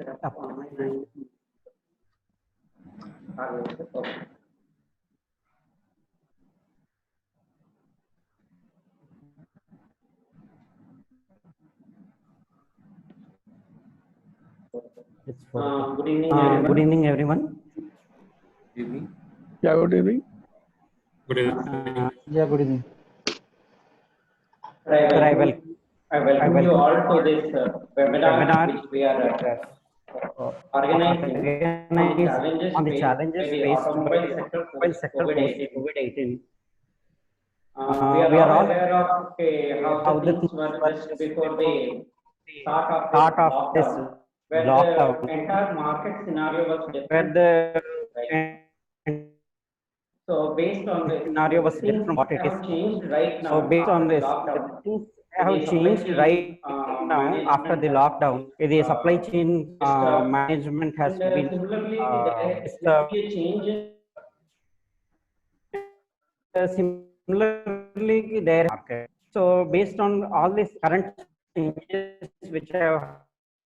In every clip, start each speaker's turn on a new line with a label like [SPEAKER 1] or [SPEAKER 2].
[SPEAKER 1] Good evening, everyone.
[SPEAKER 2] Good evening, everyone.
[SPEAKER 3] Good evening.
[SPEAKER 4] Yeah, good evening.
[SPEAKER 3] Good evening.
[SPEAKER 2] Yeah, good evening.
[SPEAKER 1] Sir, I welcome you all to this webinar which we are organizing on the challenges faced by the automobile sector post COVID-19. We are all aware of how the things were just before the start of this lockdown, where the entire market scenario was different. So based on this,
[SPEAKER 2] Scenario was different from what it is.
[SPEAKER 1] have changed right now.
[SPEAKER 2] So based on
[SPEAKER 1] after the
[SPEAKER 2] this,
[SPEAKER 1] lockdown.
[SPEAKER 2] things have changed right now after the lockdown. The supply chain management has been
[SPEAKER 1] Similarly, there
[SPEAKER 2] disturbed.
[SPEAKER 1] will be a change in
[SPEAKER 2] Similarly, there market. So based on all these current changes which have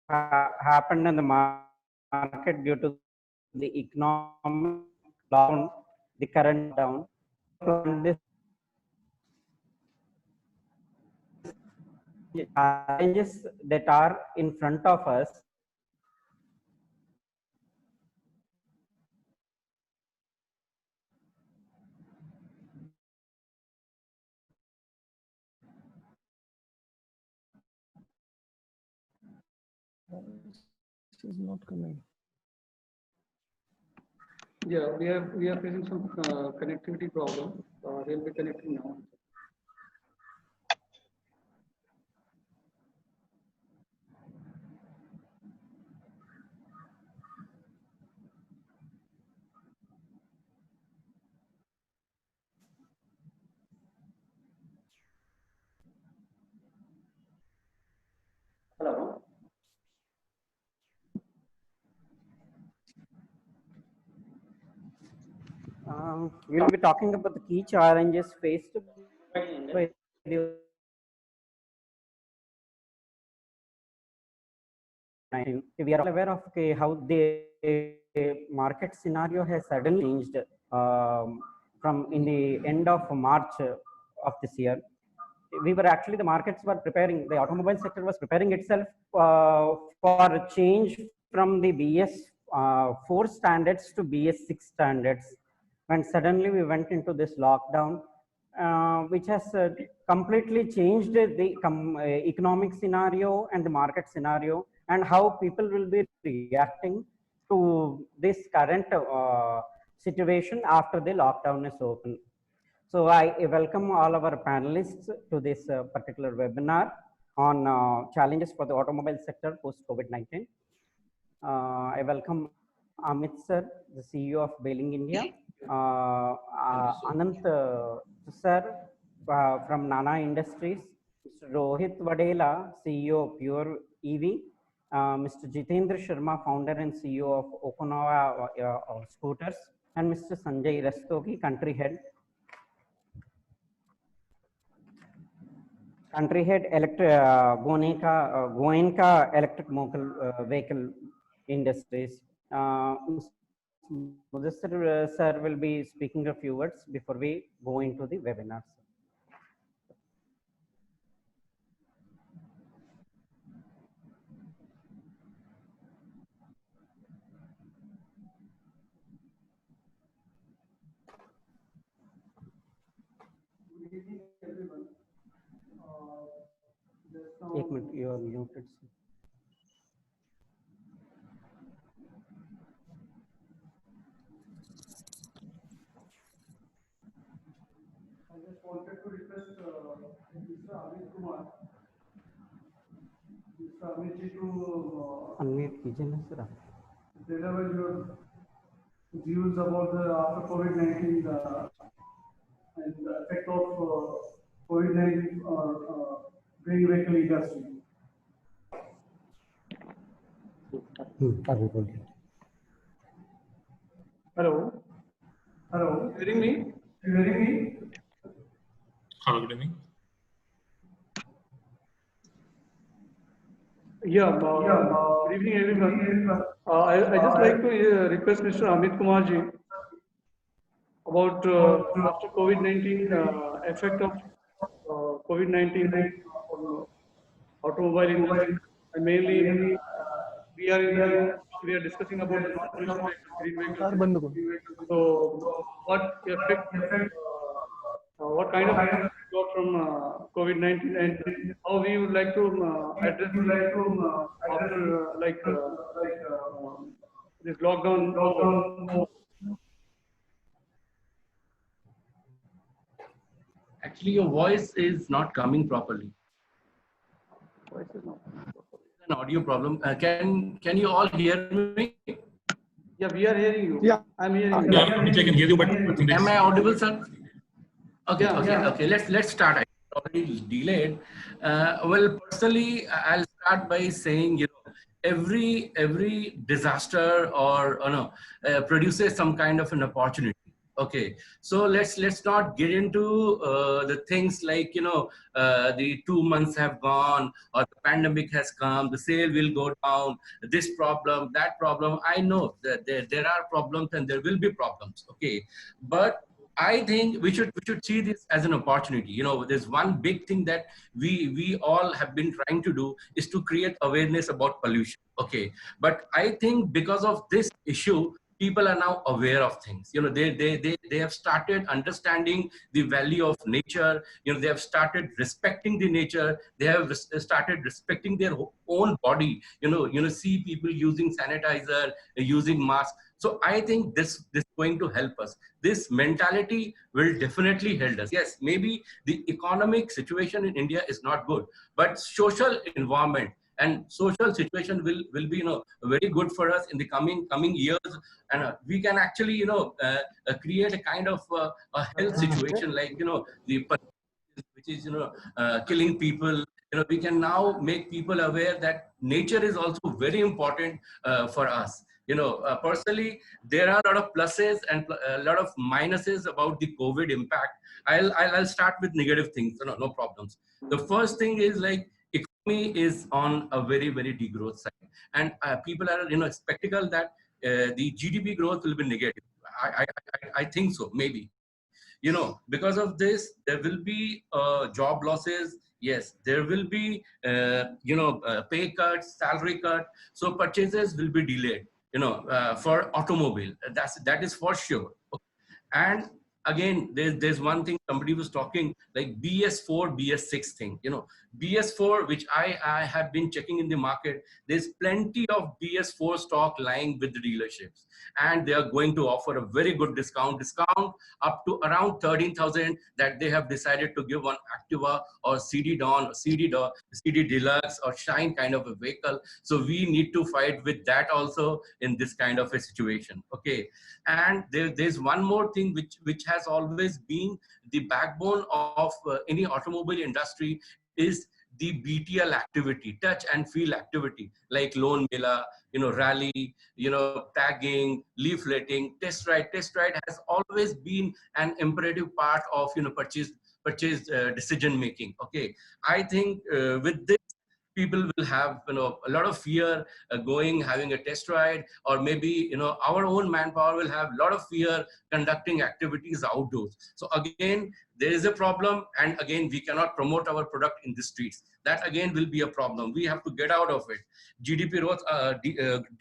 [SPEAKER 2] happened in the market due to the economic down, the current down, this challenges that are in front of us.
[SPEAKER 4] This is not coming. Yeah, we are facing some connectivity problem. We'll be connecting now.
[SPEAKER 1] hello.
[SPEAKER 2] We'll be talking about the key challenges faced by the we are all aware of how the market scenario has suddenly changed from in the end of March of this year. We were actually, the markets were preparing, the automobile sector was preparing itself for change from the BS4 standards to BS6 standards. When suddenly we went into this lockdown, which has completely changed the economic scenario and the market scenario, and how people will be reacting to this current situation after the lockdown is open. So I welcome all our panelists to this particular webinar on challenges for the automobile sector post COVID-19. I welcome Amit sir, the CEO of Bailing India, Anant sir from Nana Industries, Mr. Rohit Vadela, CEO of Pure EV, Mr. Jitendra Sharma, founder and CEO of Okonova Scooters, and Mr. Sanjay Rastogi, country head Goenka Electric Vehicle Industries. Mudassir sir will be speaking a few words before we go into the webinar. एक minute, you are muted.
[SPEAKER 4] I just wanted to request Mr. Amit Kumar, Mr. Amit ji to
[SPEAKER 2] unmute कीजिए ना sir.
[SPEAKER 4] deliver your views about the after COVID-19 and the effect of COVID-19 green vehicle industry. Hello. Hello. Hearing me? You hearing me?
[SPEAKER 3] Hello, good evening.
[SPEAKER 4] Yeah, good evening, everyone. I just like to request Mr. Amit Kumar ji about after COVID-19 effect of COVID-19 on automobile industry. And mainly, we are in we are discussing about the non-pollution vehicles, green vehicles. So, what kind of effect we got from COVID-19, and how we would like to address after this lockdown over.
[SPEAKER 5] Actually, your voice is not coming properly.
[SPEAKER 4] Voice is not.
[SPEAKER 5] An audio problem. Can you all hear me?
[SPEAKER 4] Yeah, we are hearing you.
[SPEAKER 6] Yeah.
[SPEAKER 4] I'm hearing you.
[SPEAKER 3] Yeah, which I can hear you, but I think
[SPEAKER 5] Am I
[SPEAKER 3] it's,
[SPEAKER 5] audible, sir? Okay,
[SPEAKER 4] Yeah,
[SPEAKER 5] okay,
[SPEAKER 4] yeah.
[SPEAKER 5] okay. Let's start. I already delayed. Well, personally, I'll start by saying, you know, every disaster or no produces some kind of an opportunity. Okay, so let's not get into the things like, you know, the 2 months have gone or the pandemic has come, the sale will go down, this problem, that problem. I know that there are problems and there will be problems. Okay, but I think we should see this as an opportunity. You know, there's one big thing that we all have been trying to do is to create awareness about pollution. Okay, but I think because of this issue, people are now aware of things. You know, they have started understanding the value of nature. You know, they have started respecting the nature. They have started respecting their own body. See people using sanitizer, using masks. So I think this is going to help us. This mentality will definitely help us. Yes, maybe the economic situation in India is not good, but social environment and social situation will be, you know, very good for us in the coming years, and we can actually, you know, create a kind of a health situation, like, you know, the which is, you know, killing people. You know, we can now make people aware that nature is also very important for us. You know, personally, there are a lot of pluses and a lot of minuses about the COVID impact. I'll start with negative things. No problems. The first thing is, like, economy is on a very degrowth side, and people are, you know, skeptical that the GDP growth will be negative. I think so, maybe. You know, because of this, there will be job losses. Yes, there will be, pay cuts, salary cut. So purchases will be delayed, you know, for automobile. That is for sure. And again, there's one thing somebody was talking, like BS4, BS6 thing. You know, BS4, which I have been checking in the market, there's plenty of BS4 stock lying with the dealerships, and they are going to offer a very good discount up to around 13,000 that they have decided to give on Activa or CD Dawn, or CD Deluxe or Shine kind of a vehicle. So we need to fight with that also in this kind of a situation. Okay, and there's one more thing which has always been the backbone of any automobile industry, is the BTL activity, touch and feel activity, like loan mela, you know, rally, you know, tagging, leafleting, test ride. Test ride has always been an imperative part of, you know, purchase decision making. Okay, I think with this, people will have, you know, a lot of fear having a test ride, or maybe, you know, our own manpower will have a lot of fear conducting activities outdoors. So again, there is a problem, and again, we cannot promote our product in the streets. That again will be a problem. We have to get out of it. GDP growth,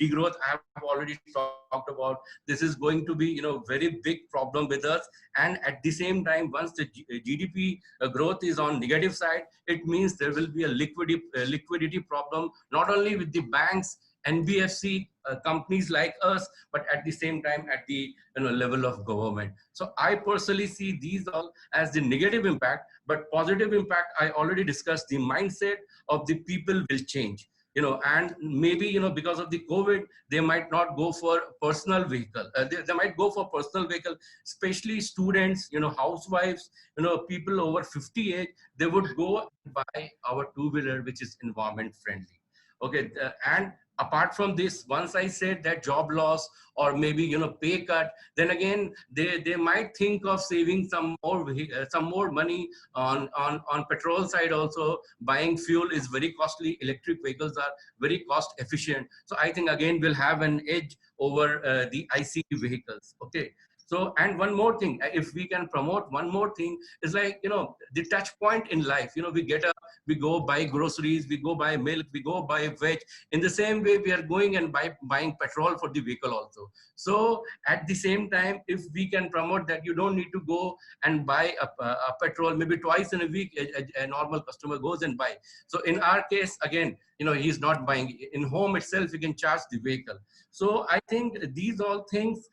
[SPEAKER 5] degrowth, I have already talked about. This is going to be, you know, very big problem with us. And at the same time, once the GDP growth is on negative side, it means there will be a liquidity problem, not only with the banks, NBFC, companies like us, but at the same time at the, you know, level of government. So I personally see these all as the negative impact, but positive impact, I already discussed. The mindset of the people will change. You know, and maybe, you know, because of the COVID, they might not go for personal vehicle. They might go for personal vehicle, especially students, you know, housewives, you know, people over 50 age, they would go and buy our two-wheeler, which is environment friendly. Okay, and apart from this, once I said that job loss or maybe pay cut, then again they might think of saving some more money on petrol side also. Buying fuel is very costly. Electric vehicles are very cost efficient. So I think again we'll have an edge over the ICE vehicles. Okay. So, and one more thing, if we can promote one more thing, is like, the touch point in life. We go buy groceries, we go buy milk, we go buy veg. In the same way, we are going and buying petrol for the vehicle also. So at the same time, if we can promote that you don't need to go and buy a petrol, maybe twice in a week, a normal customer goes and buy. So in our case, again, he's not buying. In home itself, you can charge the vehicle. So I think these all things,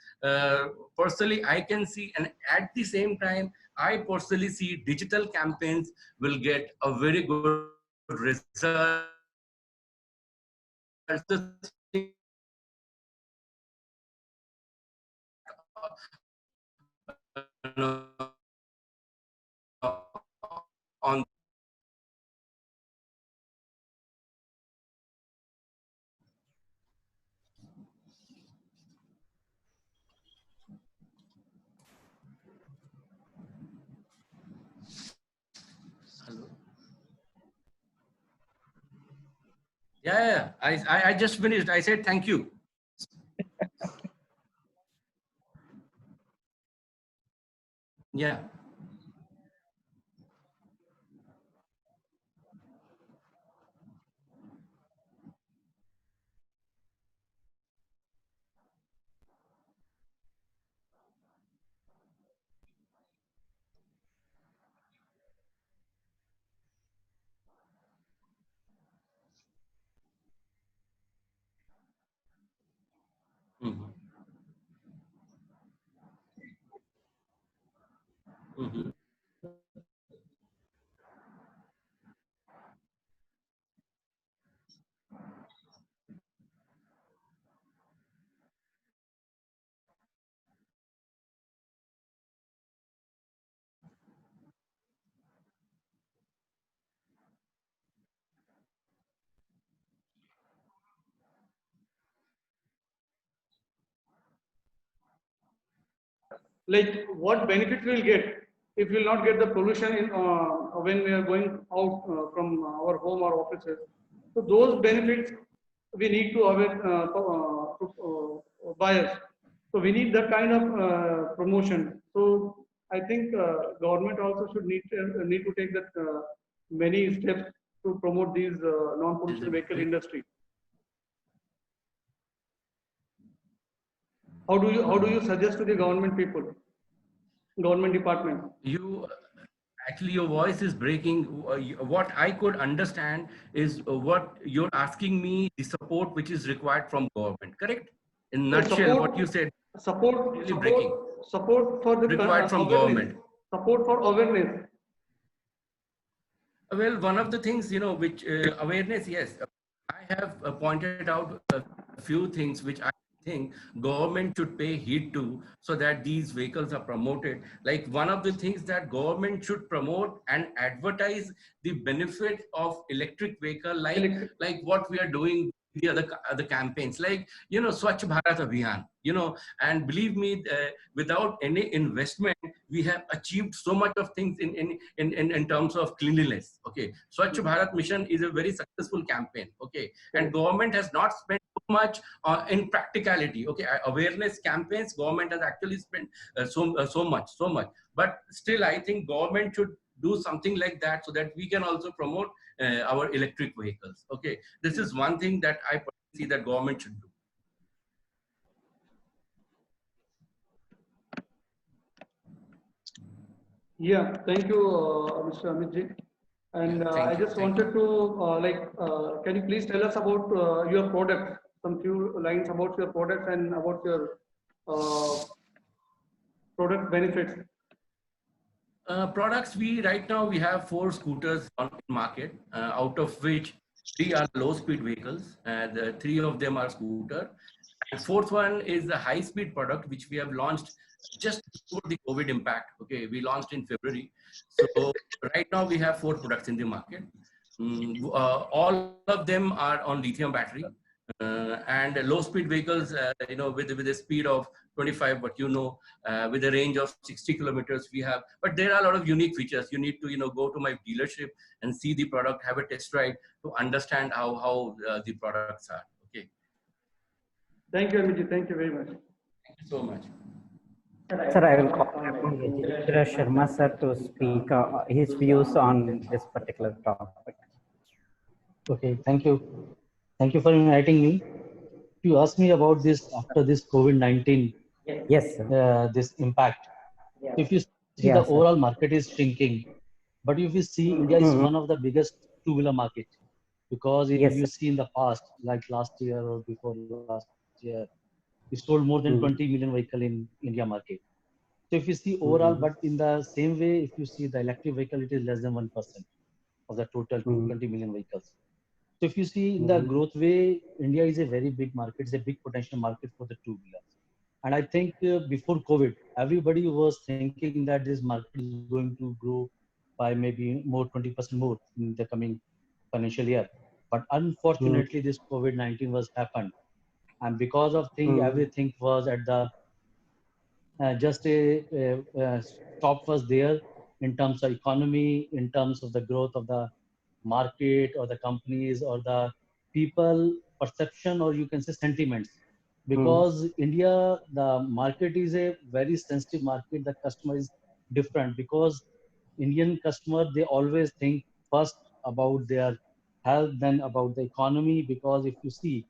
[SPEAKER 5] personally, I can see, and at the same time, I personally see digital campaigns will get a very good result. On yeah, I just finished. I said thank you. Yeah. Mm-hmm. Mm-hmm.
[SPEAKER 4] Like what benefits we'll get if we'll not get the pollution in when we are going out from our home or offices. So those benefits we need to aware to buyers. So we need that kind of promotion. So I think government also should need to take that many steps to promote these non-pollution vehicle industry. How do you suggest to the government people, government department?
[SPEAKER 5] Actually, your voice is breaking. What I could understand is what you're asking me, the support which is required from government, correct? In
[SPEAKER 4] The
[SPEAKER 5] nutshell, what you said, really breaking.
[SPEAKER 4] Support for the
[SPEAKER 5] Required from
[SPEAKER 4] awareness.
[SPEAKER 5] government.
[SPEAKER 4] Support for awareness.
[SPEAKER 5] Well, one of the things, which awareness, yes, I have pointed out a few things which I think government should pay heed to so that these vehicles are promoted. Like one of the things that government should promote and advertise the benefit of electric vehicle, like what we are doing, the other campaigns, like, Swachh Bharat Abhiyan, and believe me, without any investment, we have achieved so much of things in terms of cleanliness. Okay, Swachh Bharat Mission is a very successful campaign. Okay, and government has not spent so much in practicality. Okay, awareness campaigns, government has actually spent so much. But still, I think government should do something like that so that we can also promote our electric vehicles. Okay, this is one thing that I see that government should do.
[SPEAKER 4] Yeah, thank you, Mr. Amitji. And I just wanted to, can you please tell us about your product, some few lines about your products and about your product benefits?
[SPEAKER 5] Products, right now we have 4 scooters on the market, out of which 3 are low-speed vehicles, and 3 of them are scooter. And 4th one is the high-speed product, which we have launched just before the COVID impact. Okay, we launched in February. So right now we have 4 products in the market. All of them are on lithium battery. And low speed vehicles, with a speed of 25, but with a range of 60 kilometers we have. But there are a lot of unique features. You need to, go to my dealership and see the product, have a test ride to understand how the products are. Okay.
[SPEAKER 4] Thank you, Amit. Thank you very much.
[SPEAKER 5] Thank you so much.
[SPEAKER 2] Sir, I will call upon Vijay Sharma sir to speak his views on this particular topic.
[SPEAKER 6] Okay, thank you. Thank you for inviting me. You asked me about this after this COVID-19,
[SPEAKER 2] Yes, sir.
[SPEAKER 6] this impact. If you see the
[SPEAKER 2] Yeah, sir.
[SPEAKER 6] overall market is shrinking, but if you see India is one of the biggest two-wheeler market, because if
[SPEAKER 2] Yes,
[SPEAKER 6] you
[SPEAKER 2] sir.
[SPEAKER 6] see in the past, like last year or before last year, we sold more than 20 million vehicle in India market. So if you see overall, but in the same way, if you see the electric vehicle, it is less than 1% of the total 20 million vehicles. So if you see in the growth way, India is a very big market. It's a big potential market for the two-wheelers. And I think before COVID, everybody was thinking that this market is going to grow by maybe more 20% more in the coming financial year. But unfortunately, this COVID-19 was happened. And because of thing, everything was at the just a stop was there in terms of economy, in terms of the growth of the market or the companies or the people perception, or you can say sentiments. Because India, the market is a very sensitive market. The customer is different because Indian customer, they always think first about their health, then about the economy. Because if you see,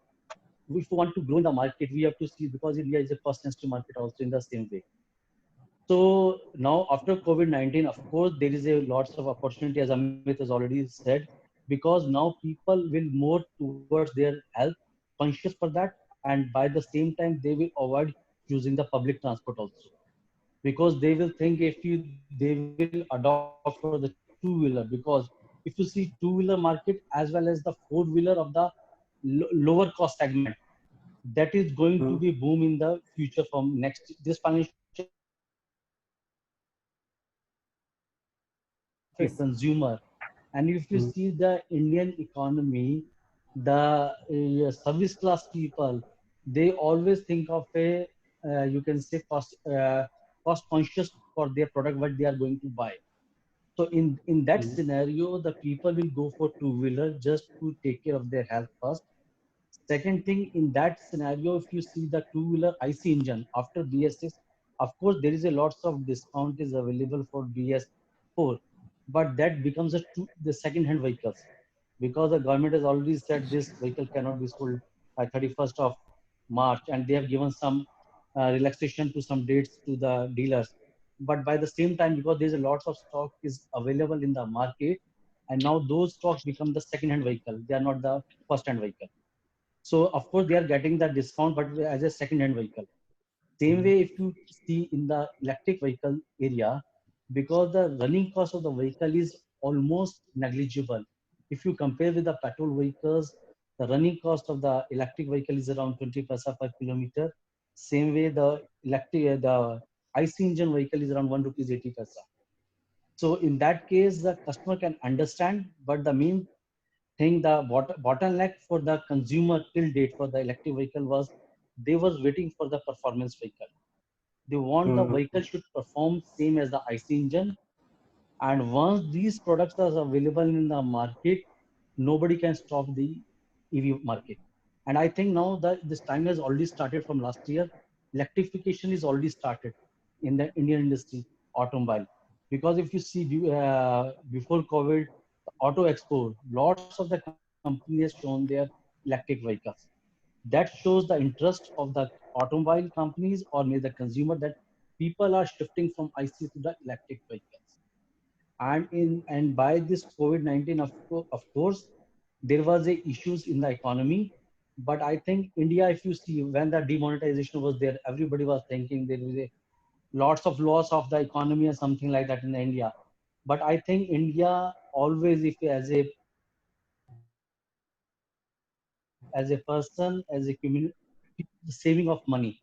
[SPEAKER 6] if you want to grow in the market, we have to see, because India is a cost sensitive market also in the same way. So now after COVID-19, of course, there is a lots of opportunity, as Amit has already said, because now people will more towards their health, conscious for that, and by the same time, they will avoid using the public transport also, because they will think if you they will adopt for the two-wheeler, because if you see two-wheeler market as well as the four-wheeler of the lower cost segment, that is going to be boom in the future from next this financial year.
[SPEAKER 2] Yes.
[SPEAKER 6] Consumer. And if you see the Indian economy, the service class people, they always think of a you can say cost conscious for their product what they are going to buy. So in that scenario, the people will go for two-wheeler just to take care of their health first. Second thing, in that scenario, if you see the two-wheeler IC engine after BS6, of course, there is a lots of discount is available for BS4, but that becomes the second-hand vehicles, because the government has already said this vehicle cannot be sold by 31st of March, and they have given some relaxation to some dates to the dealers. But by the same time, because there's a lots of stock is available in the market, and now those stocks become the second-hand vehicle. They are not the first-hand vehicle. So of course they are getting the discount, but as a second-hand vehicle. Same way, if you see in the electric vehicle area, because the running cost of the vehicle is almost negligible. If you compare with the petrol vehicles, the running cost of the electric vehicle is around 20 paisa per kilometer. Same way, the IC engine vehicle is around 1 rupees 80 paisa. So in that case, the customer can understand, but the main thing, the bottleneck for the consumer till date for the electric vehicle was they was waiting for the performance vehicle. They want the vehicle should perform same as the IC engine. And once these products are available in the market, nobody can stop the EV market. And I think now that this time has already started from last year. Electrification is already started in the Indian industry, automobile. Because if you see before COVID, Auto Expo, lots of the companies has shown their electric vehicles. That shows the interest of the automobile companies or maybe the consumer, that people are shifting from IC to the electric vehicles. And by this COVID-19, of course, there was a issues in the economy. But I think India, if you see when the demonetization was there, everybody was thinking there was a lots of loss of the economy or something like that in India. But I think India always, if as a person, as a community, saving of money.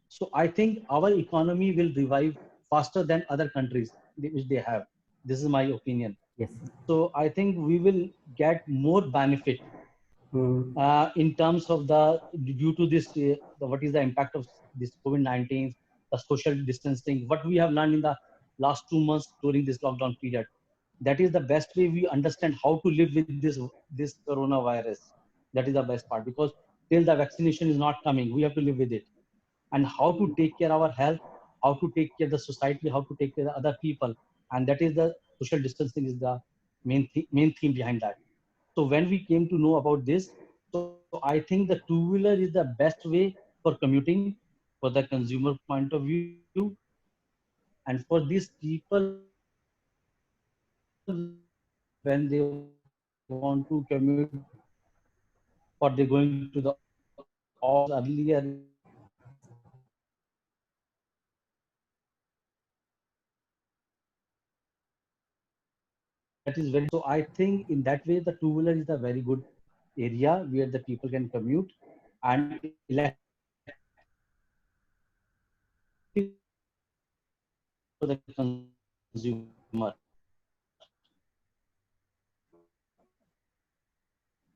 [SPEAKER 6] So I think our economy will revive faster than other countries which they have. This is my opinion.
[SPEAKER 2] Yes.
[SPEAKER 6] So I think we will get more benefit in terms of due to this, what is the impact of this COVID-19, the social distancing, what we have learned in the last 2 months during this lockdown period. That is the best way we understand how to live with this coronavirus. That is the best part, because till the vaccination is not coming, we have to live with it. And how to take care of our health, how to take care of the society, how to take care of other people. And that is the social distancing is the main theme behind that. So when we came to know about this, so I think the two-wheeler is the best way for commuting, for the consumer point of view, and for these people when they want to commute, or they're going to the office earlier. That is very, so I think in that way the two-wheeler is a very good area where the people can commute, and electric for the consumer.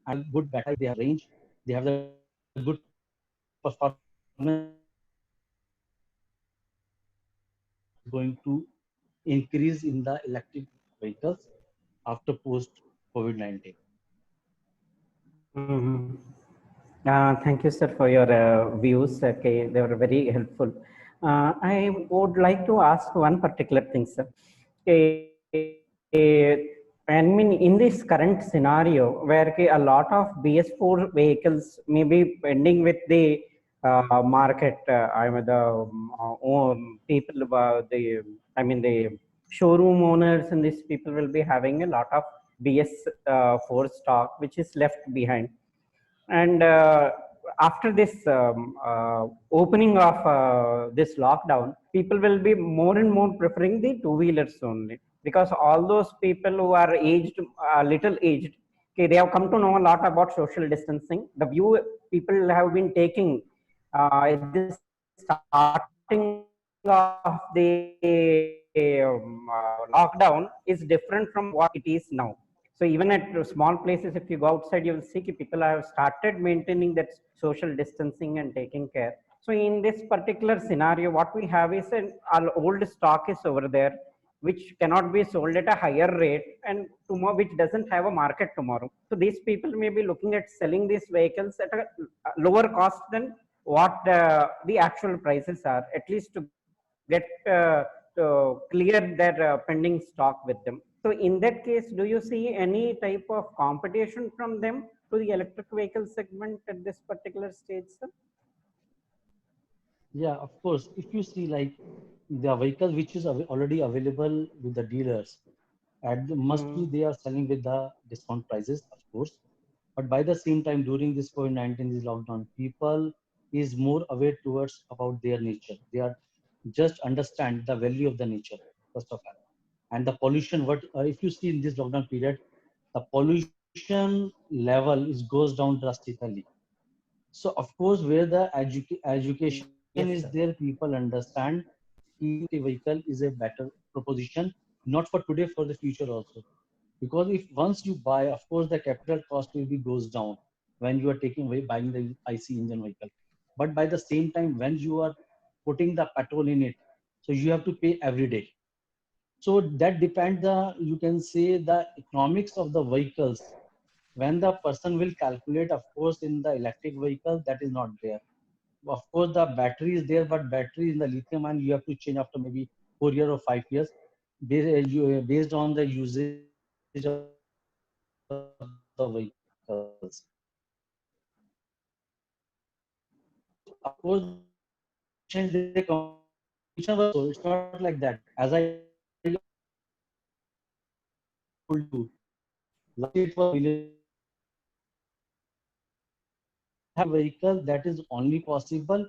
[SPEAKER 6] And good battery, they have range, they have the good performance, going to increase in the electric vehicles after post COVID-19.
[SPEAKER 2] Thank you, sir, for your views. Okay, they were very helpful. I would like to ask one particular thing, sir. Okay, I mean, in this current scenario, where okay, a lot of BS4 vehicles may be pending with the market, I mean the people, the showroom owners and these people will be having a lot of BS4 stock, which is left behind. And after this opening of this lockdown, people will be more and more preferring the two-wheelers only, because all those people who are aged, little aged, okay, they have come to know a lot about social distancing. The view people have been taking at the starting of the lockdown is different from what it is now. So even at small places, if you go outside, you will see people have started maintaining that social distancing and taking care. So in this particular scenario, what we have is an old stock is over there, which cannot be sold at a higher rate, and tomorrow, which doesn't have a market tomorrow. So these people may be looking at selling these vehicles at a lower cost than what the actual prices are, at least to get to clear their pending stock with them. So in that case, do you see any type of competition from them to the electric vehicle segment at this particular stage, sir?
[SPEAKER 6] Yeah, of course. If you see like the vehicle which is already available with the dealers, mostly they are selling with the discount prices, of course. But by the same time, during this COVID-19, this lockdown, people is more aware towards about their nature. They are just understand the value of the nature, first of all. And the pollution, what if you see in this lockdown period, the pollution level is goes down drastically. So of course, where the education
[SPEAKER 2] Yes,
[SPEAKER 6] is
[SPEAKER 2] sir.
[SPEAKER 6] there, people understand the vehicle is a better proposition, not for today, for the future also. Because if once you buy, of course, the capital cost will be goes down when you are taking away buying the IC engine vehicle. But by the same time, when you are putting the petrol in it, so you have to pay every day. So that depends you can say the economics of the vehicles. When the person will calculate, of course, in the electric vehicle, that is not there. Of course, the battery is there, but battery in the lithium ion you have to change after maybe 4 years or 5 years, based on the usage of the vehicles. Of course, they competition was, so it's not like that. As I told you, last year it was vehicle that is only possible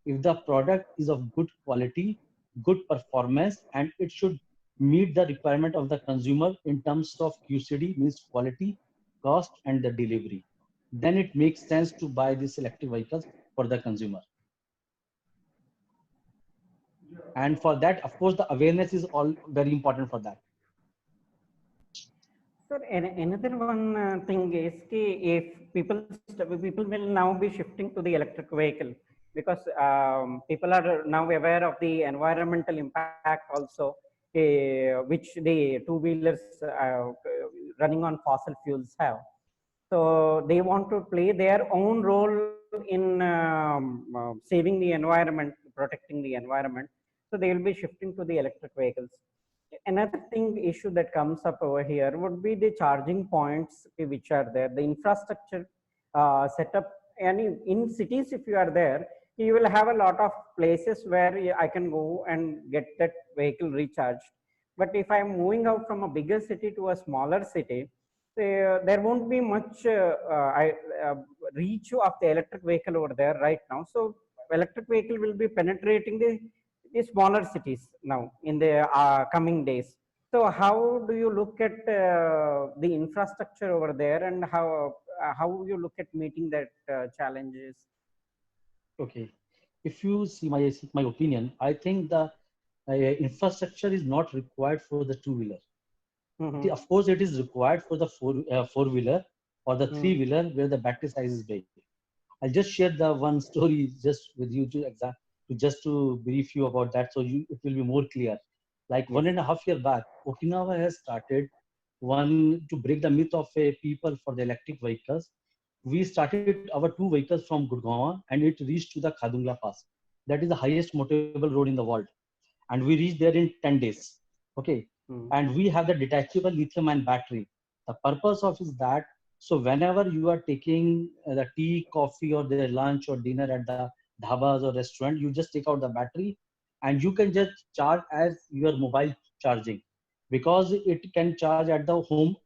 [SPEAKER 6] if the product is of good quality, good performance, and it should meet the requirement of the consumer in terms of QCD, means quality, cost, and the delivery. Then it makes sense to buy these electric vehicles for the consumer. And for that, of course, the awareness is all very important for that.
[SPEAKER 2] So another one thing is if people will now be shifting to the electric vehicle because people are now aware of the environmental impact also, which the two-wheelers running on fossil fuels have. So they want to play their own role in saving the environment, protecting the environment. So they will be shifting to the electric vehicles. Another thing issue that comes up over here would be the charging points which are there, the infrastructure setup. And in cities, if you are there, you will have a lot of places where I can go and get that vehicle recharged. But if I'm moving out from a bigger city to a smaller city, there won't be much reach of the electric vehicle over there right now. So electric vehicle will be penetrating the smaller cities now in the coming days. So how do you look at the infrastructure over there, and how you look at meeting that challenges?
[SPEAKER 6] Okay, if you see my opinion, I think the infrastructure is not required for the two-wheeler.
[SPEAKER 2] Mhm.
[SPEAKER 6] Of course, it is required for the four-wheeler or the
[SPEAKER 2] Mm.
[SPEAKER 6] three-wheeler where the battery size is big. I'll just share the one story just with you to just to brief you about that, so it will be more clear. Like
[SPEAKER 2] Yes.
[SPEAKER 6] 1.5 year back, Okinawa has started one to break the myth of people for the electric vehicles. We started our 2 vehicles from Gurgaon and it reached to the Khadungla Pass. That is the highest motorable road in the world, and we reached there in 10 days. Okay,
[SPEAKER 2] Mm.
[SPEAKER 6] and we have the detachable lithium-ion battery. The purpose of is that so whenever you are taking the tea, coffee, or the lunch or dinner at the dhabas or restaurant, you just take out the battery and you can just charge as your mobile charging, because it can charge at the home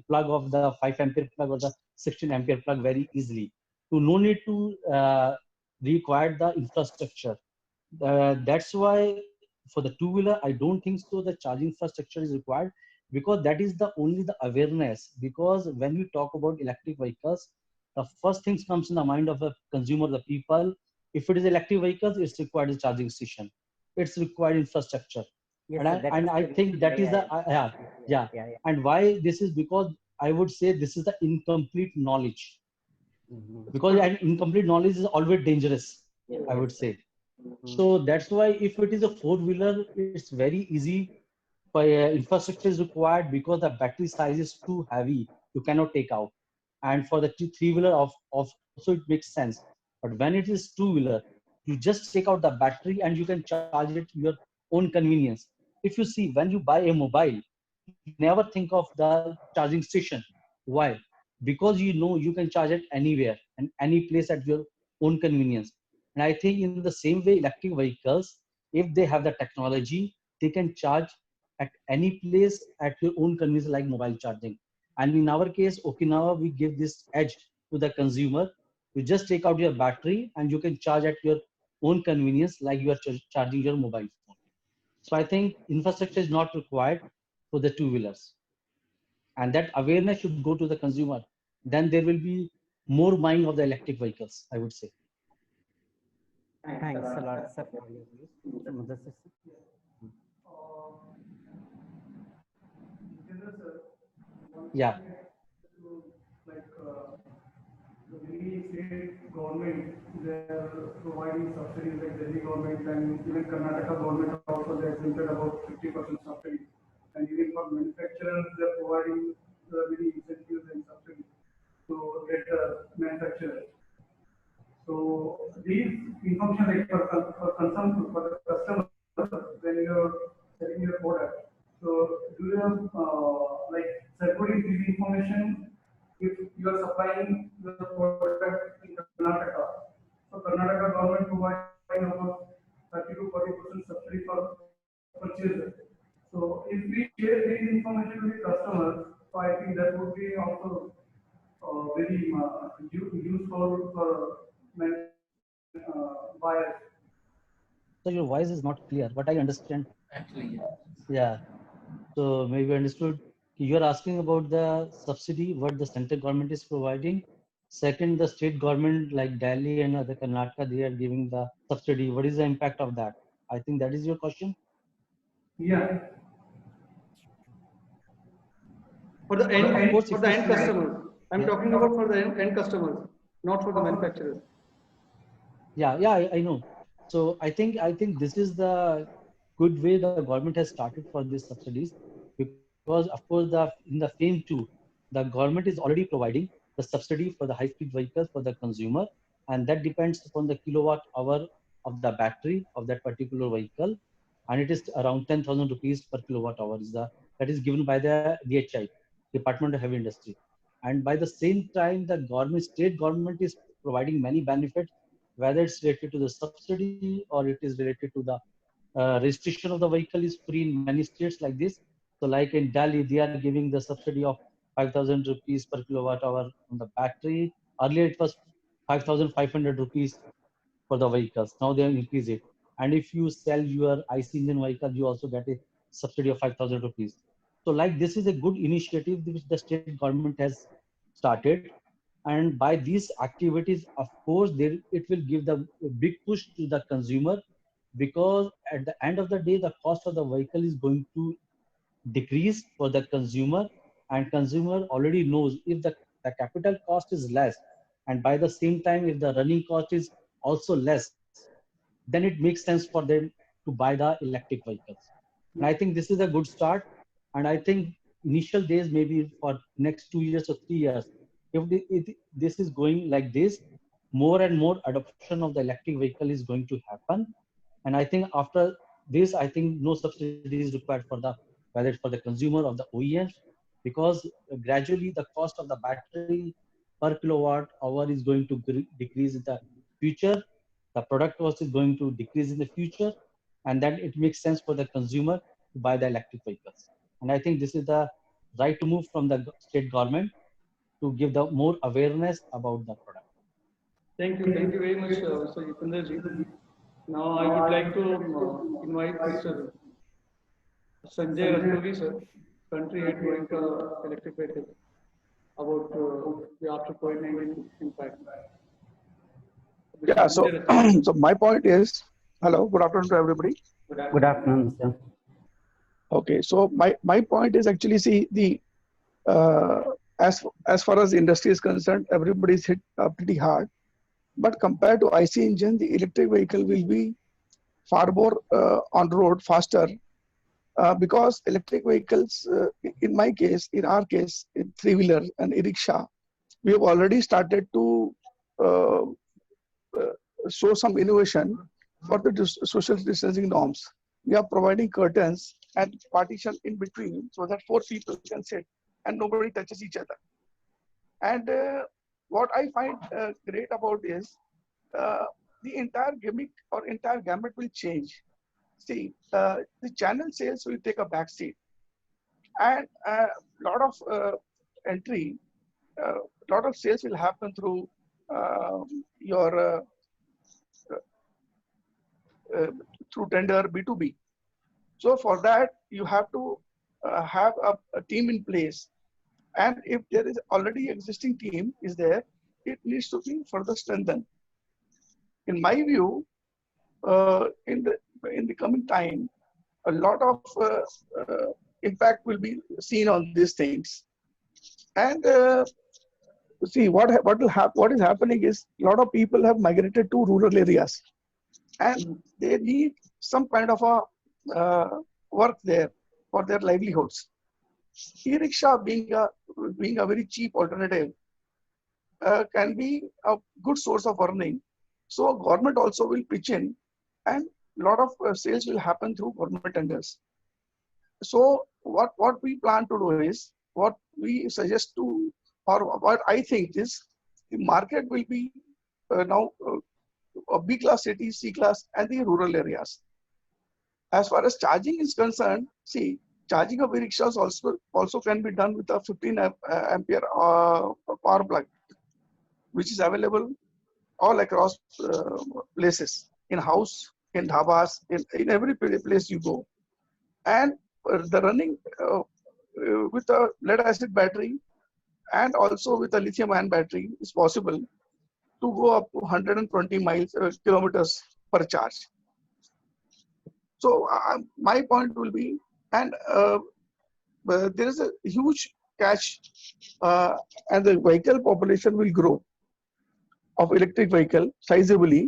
[SPEAKER 6] plug of the 5 ampere plug or the 16 ampere plug very easily. So no need to require the infrastructure. That's why for the two-wheeler, I don't think so the charging infrastructure is required, because that is the only the awareness. Because when we talk about electric vehicles, the first things comes in the mind of the consumer, the people. If it is electric vehicles, it's required a charging station. It's required infrastructure.
[SPEAKER 2] Yes,
[SPEAKER 6] And
[SPEAKER 2] sir,
[SPEAKER 6] I,
[SPEAKER 2] that
[SPEAKER 6] and
[SPEAKER 2] is
[SPEAKER 6] I
[SPEAKER 2] the
[SPEAKER 6] think
[SPEAKER 2] reason
[SPEAKER 6] that
[SPEAKER 2] why
[SPEAKER 6] is the, yeah, yeah.
[SPEAKER 2] yeah.
[SPEAKER 6] And why this is because I would say this is the incomplete knowledge,
[SPEAKER 2] Mhm.
[SPEAKER 6] because an incomplete knowledge is always dangerous, I
[SPEAKER 2] Yes,
[SPEAKER 6] would
[SPEAKER 2] sir.
[SPEAKER 6] say.
[SPEAKER 2] Mm.
[SPEAKER 6] So that's why if it is a four-wheeler, it's very easy. But infrastructure is required because the battery size is too heavy. You cannot take out. And for the three-wheeler of also it makes sense. But when it is two-wheeler, you just take out the battery and you can charge it to your own convenience. If you see, when you buy a mobile, you never think of the charging station. Why? Because you know you can charge it anywhere and any place at your own convenience. And I think in the same way, electric vehicles, if they have the technology, they can charge at any place at your own convenience, like mobile charging. And in our case, Okinawa, we give this edge to the consumer. You just take out your battery and you can charge at your own convenience, like you are charging your mobile phone. So I think infrastructure is not required for the two-wheelers. And that awareness should go to the consumer. Then there will be more buying of the electric vehicles, I would say.
[SPEAKER 2] Thanks a lot, sir, for your views. So, Mudassir sir.
[SPEAKER 4] General, sir, one
[SPEAKER 6] Yeah.
[SPEAKER 4] thing to like the many state government, they are providing subsidies like Delhi government and even Karnataka government also they exempted about 50% subsidy. And even for manufacturers, they are providing many incentives and subsidies to get manufacturers. So these information like for concern for the customer when you're selling your product. So do you like circulate this information if you are supplying the product in Karnataka? So Karnataka government providing about 30 to 40% subsidy for purchaser. So if we share this information with customers, so I think that would be also very useful for buyers.
[SPEAKER 6] So your voice is not clear, but I understand.
[SPEAKER 5] Actually, yeah.
[SPEAKER 6] Yeah. So maybe I understood. You're asking about the subsidy, what the central government is providing. Second, the state government like Delhi and other Karnataka, they are giving the subsidy. What is the impact of that? I think that is your question.
[SPEAKER 4] Yeah. For the end,
[SPEAKER 6] course,
[SPEAKER 4] for
[SPEAKER 6] if
[SPEAKER 4] the
[SPEAKER 6] you
[SPEAKER 4] end
[SPEAKER 6] see-
[SPEAKER 4] customers. I'm talking about for the end customers, not for the manufacturers.
[SPEAKER 6] Yeah, I know. So I think this is the good way the government has started for these subsidies, because of course in the FAME 2, the government is already providing the subsidy for the high-speed vehicles for the consumer, and that depends upon the kilowatt hour of the battery of that particular vehicle, and it is around 10,000 rupees per kilowatt hour is the that is given by the DHI, Department of Heavy Industry. And by the same time, the state government is providing many benefits, whether it's related to the subsidy or it is related to the registration of the vehicle is free in many states like this. So like in Delhi, they are giving the subsidy of 5,000 rupees per kilowatt hour on the battery. Earlier it was 5,500 rupees for the vehicles. Now they have increased it. And if you sell your IC engine vehicle, you also get a subsidy of 5,000 rupees. So like this is a good initiative which the state government has started. And by these activities, of course, it will give the big push to the consumer, because at the end of the day, the cost of the vehicle is going to decrease for the consumer, and consumer already knows if the capital cost is less, and by the same time if the running cost is also less, then it makes sense for them to buy the electric vehicles. And I think this is a good start. And I think initial days, maybe for next 2 years or 3 years, if this is going like this, more and more adoption of the electric vehicle is going to happen. And I think after this, I think no subsidy is required for the, whether it's for the consumer or the OEMs, because gradually the cost of the battery per kilowatt hour is going to decrease in the future. The product cost is going to decrease in the future, and then it makes sense for the consumer to buy the electric vehicles. And I think this is the right move from the state government to give the more awareness about the product.
[SPEAKER 4] Thank you very much, Mr. Yupender ji. Now I would like to invite Mr. Sanjay Rastogi, sir, country head Goenka Electric Vehicle, about the after COVID-19 impact.
[SPEAKER 7] Yeah, so
[SPEAKER 4] Sanjay Rastogi.
[SPEAKER 7] so my point is, hello, good afternoon to everybody.
[SPEAKER 2] Good afternoon, sir.
[SPEAKER 7] Okay, so my point is actually, see, the as far as the industry is concerned, everybody's hit pretty hard. But compared to IC engine, the electric vehicle will be far more on road faster, because electric vehicles, in my case, in our case, in three-wheeler and e-rickshaw, we have already started to uh, show some innovation for the social distancing norms. We are providing curtains and partition in between so that 4 people can sit and nobody touches each other. And what I find great about is the entire gimmick or entire gamut will change. See, the channel sales will take a back seat, and a lot of entry, a lot of sales will happen through your through tender B2B. So for that, you have to have a team in place. And if there is already existing team is there, it needs to be further strengthened. In my view, in the coming time, a lot of impact will be seen on these things. And see what is happening is a lot of people have migrated to rural areas, and they need some kind of a work there for their livelihoods. E-rickshaw being a very cheap alternative can be a good source of earning. So government also will pitch in, and a lot of sales will happen through government tenders. So what we plan to do is, what we suggest to, or what I think is, the market will be now a B class cities, C class, and the rural areas. As far as charging is concerned, see, charging of e-rickshaws also can be done with a 15 ampere power plug, which is available all across places, in house, in dhabas, in every place you go. And the running with a lead acid battery and also with a lithium ion battery is possible to go up to 120 kilometers per charge. So my point will be, and there is a huge catch, and the vehicle population will grow of electric vehicle sizably,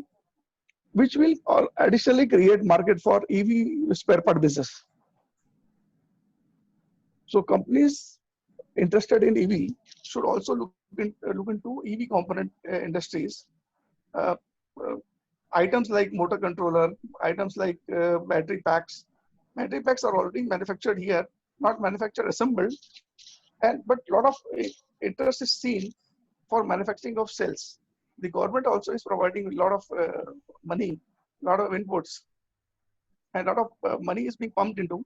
[SPEAKER 7] which will additionally create market for EV spare part business. So companies interested in EV should also look into EV component industries. Uh, uh, Items like motor controller, items like battery packs. Battery packs are already manufactured here, not manufactured assembled, but a lot of interest is seen for manufacturing of cells. The government also is providing a lot of money, a lot of inputs, and a lot of money is being pumped into.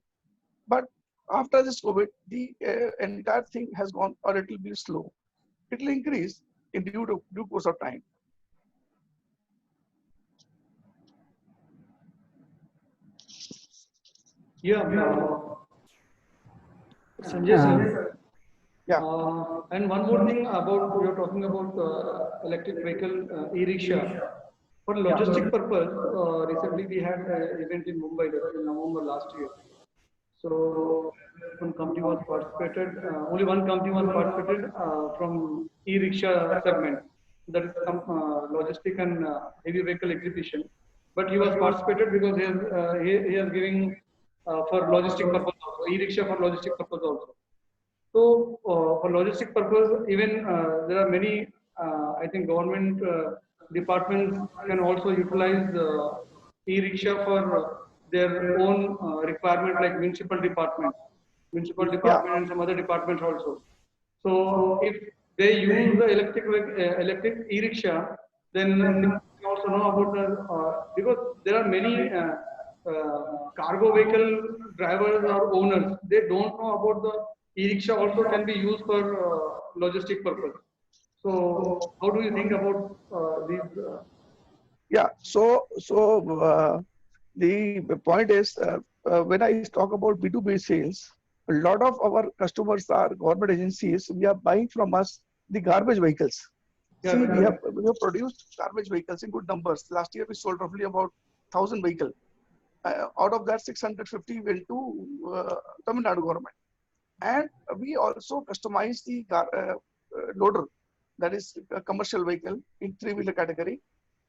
[SPEAKER 7] But after this COVID, the entire thing has gone a little bit slow. It will increase in due course of time.
[SPEAKER 4] Yeah, Sanjay sir.
[SPEAKER 7] Yeah.
[SPEAKER 4] And one more thing about, we are talking about electric vehicle, e-rickshaw. For logistic purpose, recently we had an event in Mumbai, that's in November last year. So one company was participated, only one company was participated from e-rickshaw segment, that is some logistic and heavy vehicle exhibition. But he was participated because he is giving for logistic purpose also, e-rickshaw for logistic purpose also. So for logistic purpose, even there are many, I think government departments can also utilize e-rickshaw for their own requirement, like municipal department and some other departments also. So if they use the electric e-rickshaw, then they can also know about the, because there are many cargo vehicle drivers or owners, they don't know about the e-rickshaw also can be used for logistic purpose. So how do you think about these?
[SPEAKER 7] Yeah. So the point is, when I talk about B2B sales, a lot of our customers are government agencies. We are buying from us the garbage vehicles.
[SPEAKER 4] Yeah,
[SPEAKER 7] See, we have produced garbage vehicles in good numbers. Last year we sold roughly about 1,000 vehicles. Out of that, 650 went to Tamil Nadu government. And we also customize the loader, that is a commercial vehicle in three-wheeler category,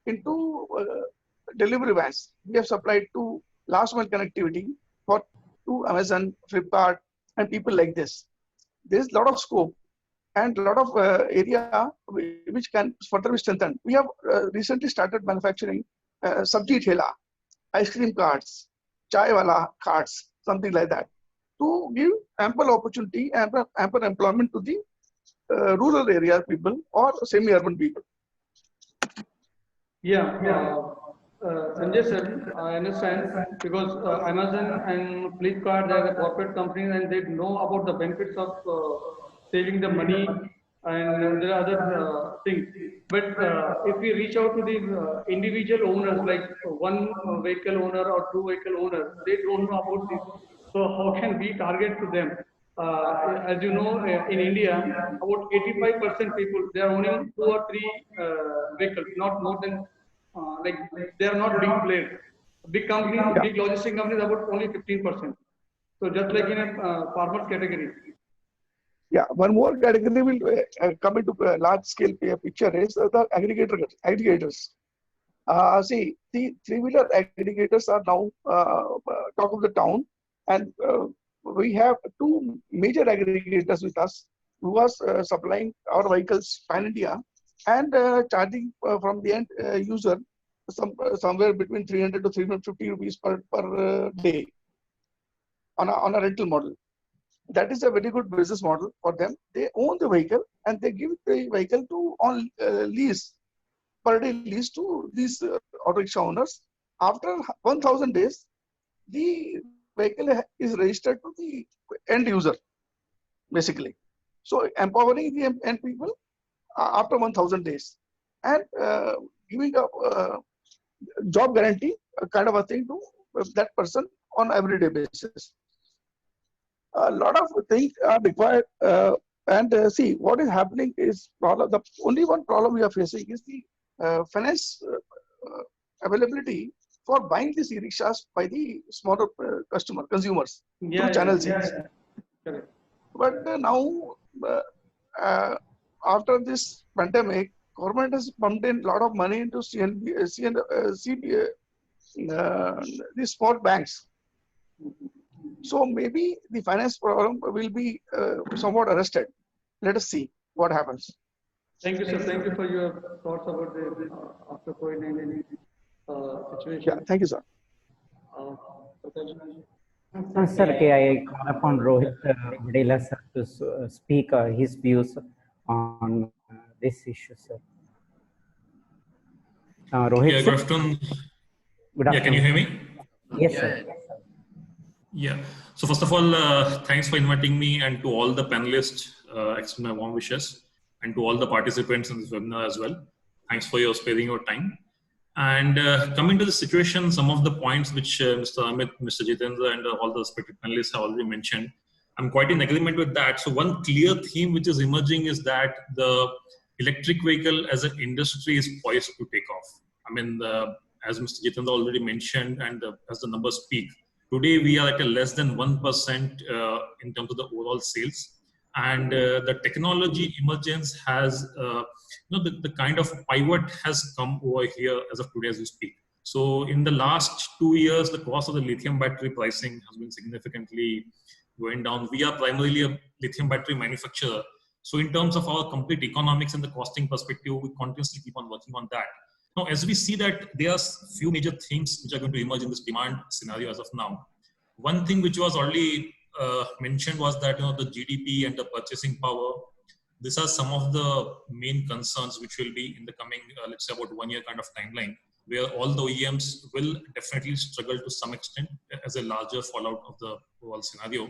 [SPEAKER 7] into delivery vans. We have supplied to last mile connectivity to Amazon, Flipkart, and people like this. There is a lot of scope and a lot of area which can further be strengthened. We have recently started manufacturing sabji thela, ice cream carts, chai wala carts, something like that, to give ample opportunity, ample employment to the rural area people or semi-urban people.
[SPEAKER 4] Yeah, Sanjay sir, I understand because Amazon and Flipkart, they are the corporate companies and they know about the benefits of saving the money and there are other things. But if we reach out to the individual owners, like one vehicle owner or two vehicle owners, they don't know about this. So how can we target to them? As you know, in India, about 85% people, they are owning two or three vehicles, not more than, like they are not big players. Big companies, big logistic companies, about only 15%. So just like in a farmers category.
[SPEAKER 7] Yeah, one more category will come into large scale picture is the aggregators. See, the three-wheeler aggregators are now talk of the town, and we have two major aggregators with us who are supplying our vehicles pan India and charging from the end user somewhere between 300 to 350 rupees per day on a rental model. That is a very good business model for them. They own the vehicle and they give the vehicle to on lease, per day lease to these auto rickshaw owners. After 1,000 days, the vehicle is registered to the end user, basically. So empowering the end people after 1,000 days and giving a job guarantee, kind of a thing to that person on everyday basis. A lot of things are required, and see what is happening is problem. The only one problem we are facing is the finance availability for buying these e-rickshaws by the smaller consumers through channel sales.
[SPEAKER 4] Correct.
[SPEAKER 7] But now after this pandemic, government has pumped in a lot of money into these small banks. So maybe the finance problem will be somewhat arrested. Let us see what happens.
[SPEAKER 4] Thank you, sir. Thank you for your thoughts about the after COVID-19 situation.
[SPEAKER 7] Yeah, thank you, sir.
[SPEAKER 2] Sir, I call upon Rohit Vadela sir to speak his views on this issue, sir. Rohit,
[SPEAKER 3] Yeah,
[SPEAKER 2] sir.
[SPEAKER 3] good afternoon.
[SPEAKER 2] Good
[SPEAKER 3] Yeah, can you hear me?
[SPEAKER 2] Yes, sir.
[SPEAKER 3] Yeah. So first of all, thanks for inviting me, and to all the panelists, extend my warm wishes, and to all the participants in this webinar as well. Thanks for your sparing your time. And coming to the situation, some of the points which Mr. Amit, Mr. Jitendra, and all the respected panelists have already mentioned, I'm quite in agreement with that. So one clear theme which is emerging is that the electric vehicle as an industry is poised to take off. I mean, as Mr. Jitendra already mentioned, and as the numbers speak, today we are at a less than 1% in terms of the overall sales. And the technology emergence has, the kind of pivot has come over here as of today as we speak. So in the last 2 years, the cost of the lithium battery pricing has been significantly going down. We are primarily a lithium battery manufacturer. So in terms of our complete economics and the costing perspective, we continuously keep on working on that. Now, as we see that there are few major things which are going to emerge in this demand scenario as of now. One thing which was already mentioned was that the GDP and the purchasing power. These are some of the main concerns which will be in the coming, let's say, about 1 year kind of timeline, where all the OEMs will definitely struggle to some extent as a larger fallout of the overall scenario.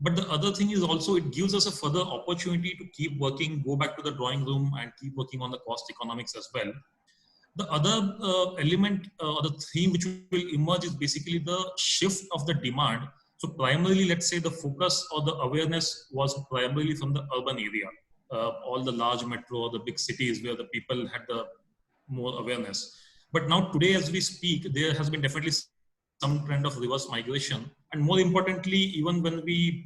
[SPEAKER 3] But the other thing is also it gives us a further opportunity to keep working, go back to the drawing room and keep working on the cost economics as well. The other element or the theme which will emerge is basically the shift of the demand. So primarily, let's say the focus or the awareness was primarily from the urban area, all the large metro, the big cities where the people had the more awareness. But now today, as we speak, there has been definitely some trend of reverse migration. And more importantly, even when we,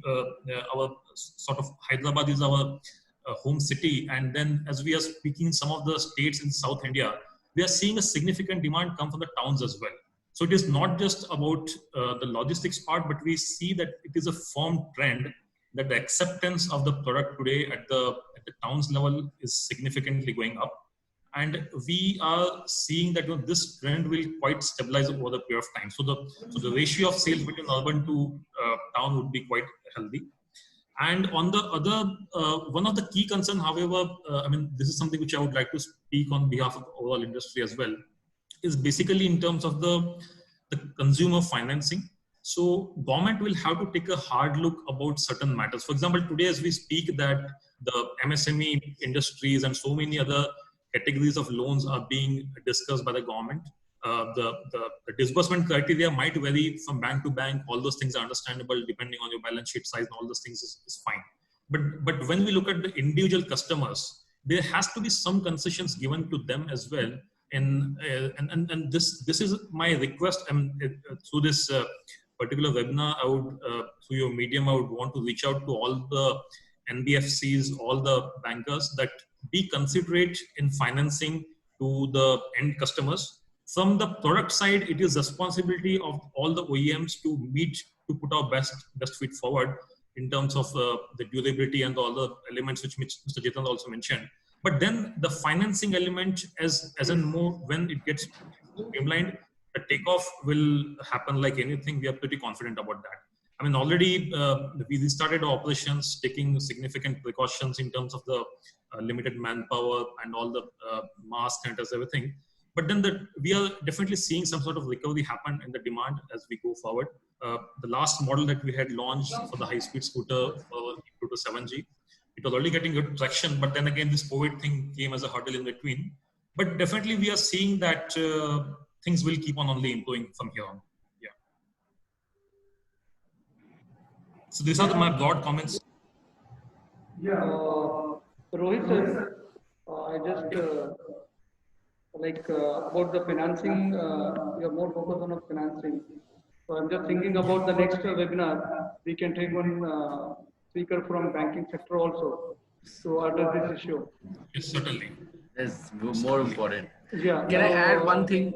[SPEAKER 3] our sort of Hyderabad is our home city. And then as we are speaking, some of the states in South India, we are seeing a significant demand come from the towns as well. So it is not just about the logistics part, but we see that it is a firm trend that the acceptance of the product today at the towns level is significantly going up. And we are seeing that this trend will quite stabilize over the period of time. So the ratio of sales between urban to town would be quite healthy. And on the other, one of the key concerns, however, I mean, this is something which I would like to speak on behalf of the overall industry as well, is basically in terms of the consumer financing. So government will have to take a hard look about certain matters. For example, today as we speak that the MSME industries and so many other categories of loans are being discussed by the government. The disbursement criteria might vary from bank to bank. All those things are understandable depending on your balance sheet size, and all those things is fine. But when we look at the individual customers, there has to be some concessions given to them as well. And this is my request. Through this particular webinar, I would through your medium, I would want to reach out to all the NBFCs, all the bankers, that be considerate in financing to the end customers. From the product side, it is responsibility of all the OEMs to put our best feet forward in terms of the durability and all the elements which Mr. Jitendra also mentioned. But then the financing element, as in more, when it gets streamlined, the takeoff will happen like anything. We are pretty confident about that. I mean, already we restarted our operations, taking significant precautions in terms of the limited manpower and all the masks, sanitizers, everything. But then we are definitely seeing some sort of recovery happen in the demand as we go forward. The last model that we had launched for the high-speed scooter for 7G, it was already getting good traction, but then again, this COVID thing came as a hurdle in between. But definitely we are seeing that things will keep on only improving from here on. Yeah. So these are my broad comments.
[SPEAKER 4] Yeah. Rohit sir, I just about the financing, we are more focused on financing. So I'm just thinking about the next webinar. We can take one speaker from banking sector also to address this issue.
[SPEAKER 3] Yes, certainly.
[SPEAKER 5] That's more important.
[SPEAKER 4] Yeah.
[SPEAKER 5] Can I add one thing?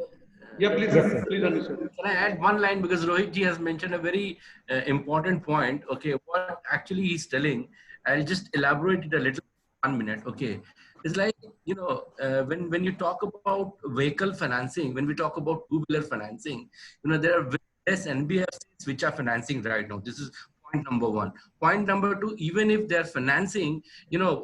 [SPEAKER 4] Yeah, please,
[SPEAKER 2] Yes, sir.
[SPEAKER 4] please, Anish, sir.
[SPEAKER 5] Can I add one line, because Rohit ji has mentioned a very important point. Okay, what actually he's telling, I'll just elaborate it a little. 1 minute. Okay, it's like, you know, when you talk about vehicle financing, when we talk about two-wheeler financing, you know, there are less NBFCs which are financing right now. This is point number one. Point number two, even if they're financing, you know,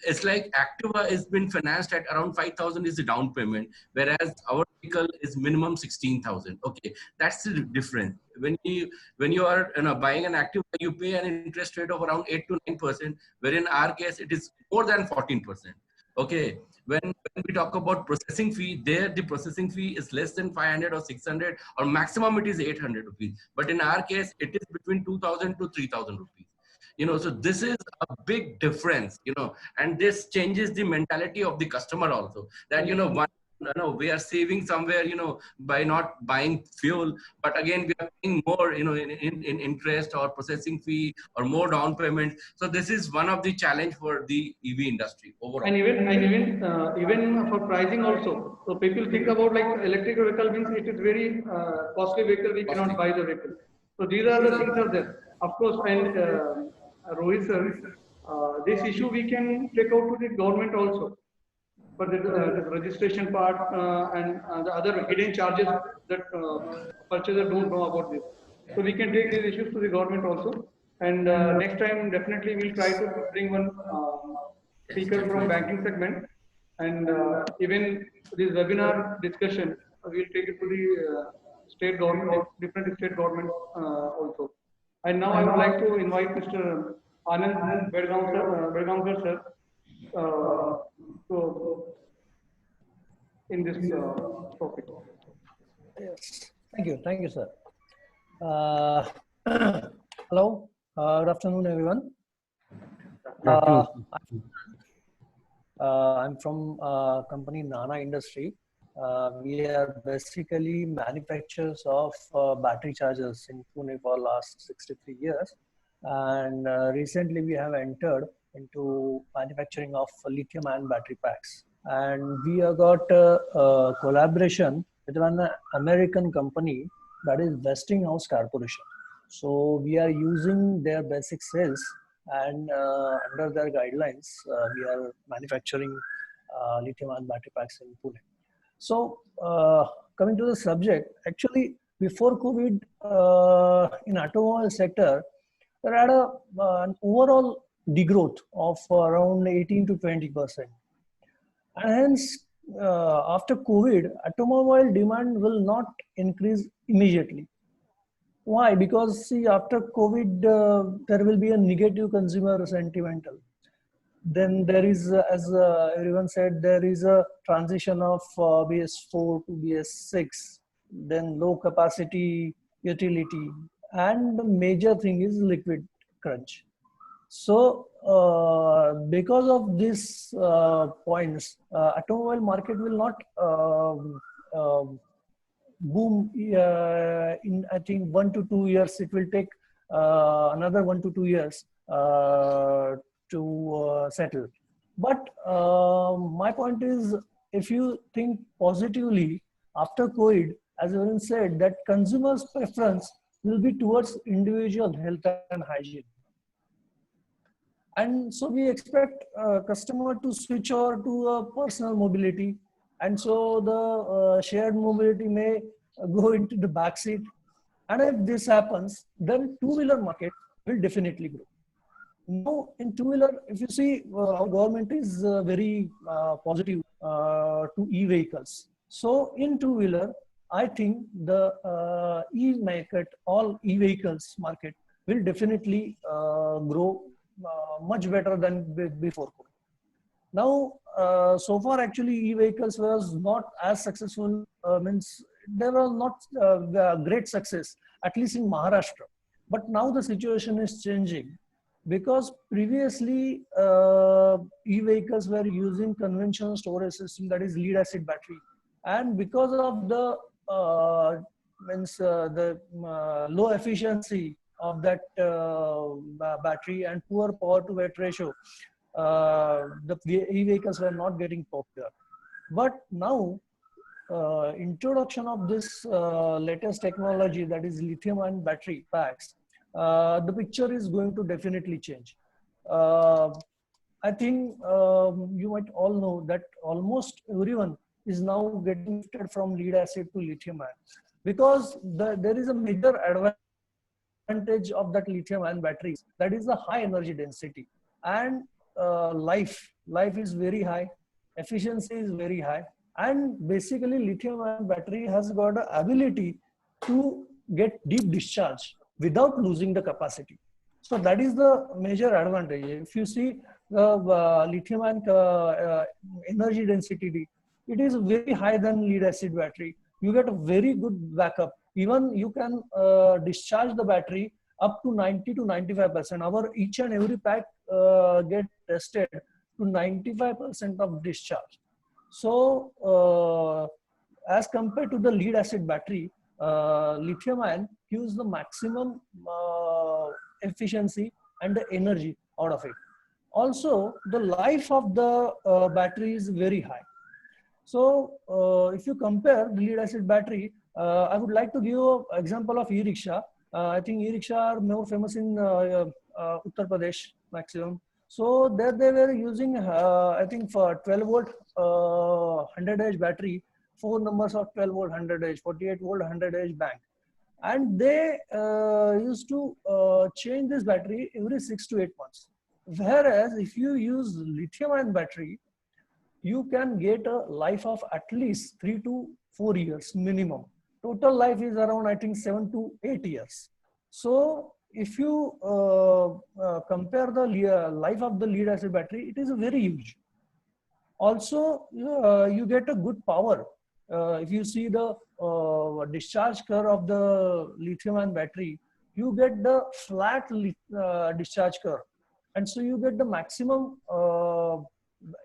[SPEAKER 5] it's like Activa has been financed at around 5,000 is the down payment, whereas our vehicle is minimum 16,000. Okay, that's the difference. When you are, you know, buying an Activa, you pay an interest rate of around 8 to 9%, where in our case it is more than 14%. Okay, when we talk about processing fee, there the processing fee is less than 500 or 600, or maximum it is 800 rupees. But in our case, it is between 2,000 to 3,000 rupees. You know, so this is a big difference, you know, and this changes the mentality of the customer also, that, you know, one, you know, we are saving somewhere, you know, by not buying fuel, but again, we are paying more, you know, in interest or processing fee or more down payment. So this is one of the challenge for the EV industry overall.
[SPEAKER 4] And even for pricing also. So people think about like electric vehicle means it is very costly vehicle, we cannot buy the vehicle. So these are the things are there. Of course, and Rohit sir, this issue we can take out to the government also for the registration part and the other hidden charges that purchaser don't know about this. So we can take these issues to the government also. And next time, definitely we'll try to bring one speaker from banking segment. And even this webinar discussion, we'll take it to the state government, different state governments also. And now I would like to invite Mr. Anand Bedgaonkar sir, so in this topic.
[SPEAKER 8] Yes, thank you, sir. Hello, good afternoon, everyone. I'm from company Nana Industry. We are basically manufacturers of battery chargers in Pune for last 63 years. And recently we have entered into manufacturing of lithium-ion battery packs. And we have got a collaboration with one American company, that is Westinghouse Corporation. So we are using their basic cells, and under their guidelines, we are manufacturing lithium-ion battery packs in Pune. So coming to the subject, actually before COVID, in automobile sector, there had an overall degrowth of around 18 to 20%. And hence, after COVID, automobile demand will not increase immediately. Why? Because see, after COVID, there will be a negative consumer sentimental. Then there is, as everyone said, there is a transition of BS4 to BS6, then low capacity utility, and the major thing is liquid crunch. So because of these points, automobile market will not boom in, I think, 1 to 2 years. It will take another 1 to 2 years to settle. But my point is, if you think positively, after COVID, as everyone said, that consumers' preference will be towards individual health and hygiene. And so we expect customer to switch over to a personal mobility. And so the shared mobility may go into the backseat. And if this happens, then two-wheeler market will definitely grow. Now in two-wheeler, if you see, our government is very positive to e-vehicles. So in two-wheeler, I think the e-market, all e-vehicles market will definitely grow much better than before COVID. Now, so far actually e-vehicles was not as successful, means there was not great success, at least in Maharashtra. But now the situation is changing, because previously e-vehicles were using conventional storage system, that is lead acid battery. And because of the low efficiency of that battery and poor power to weight ratio, the e-vehicles were not getting popular. But now, introduction of this latest technology, that is lithium-ion battery packs, the picture is going to definitely change. I think you might all know that almost everyone is now getting shifted from lead acid to lithium-ion, because there is a major advantage of that lithium-ion batteries, that is the high energy density, and life is very high, efficiency is very high, and basically lithium-ion battery has got the ability to get deep discharge without losing the capacity. So that is the major advantage. If you see the lithium-ion energy density, it is very high than lead acid battery. You get a very good backup. Even you can discharge the battery up to 90 to 95%. Our each and every pack get tested to 95% of discharge. So as compared to the lead acid battery, lithium ion gives the maximum efficiency and the energy out of it. Also, the life of the battery is very high. So if you compare the lead acid battery, I would like to give an example of e-rickshaw. I think e-rickshaw are more famous in Uttar Pradesh maximum. So there they were using, I think for 12 volt 100 edge battery, 4 numbers of 12 volt 100 edge, 48 volt 100 edge bank. And they used to change this battery every 6 to 8 months. Whereas if you use lithium ion battery, you can get a life of at least 3 to 4 years minimum. Total life is around, I think, 7 to 8 years. So if you compare the life of the lead acid battery, it is very huge. Also, you get a good power. If you see the discharge curve of the lithium-ion battery, you get the flat discharge curve. And so you get the maximum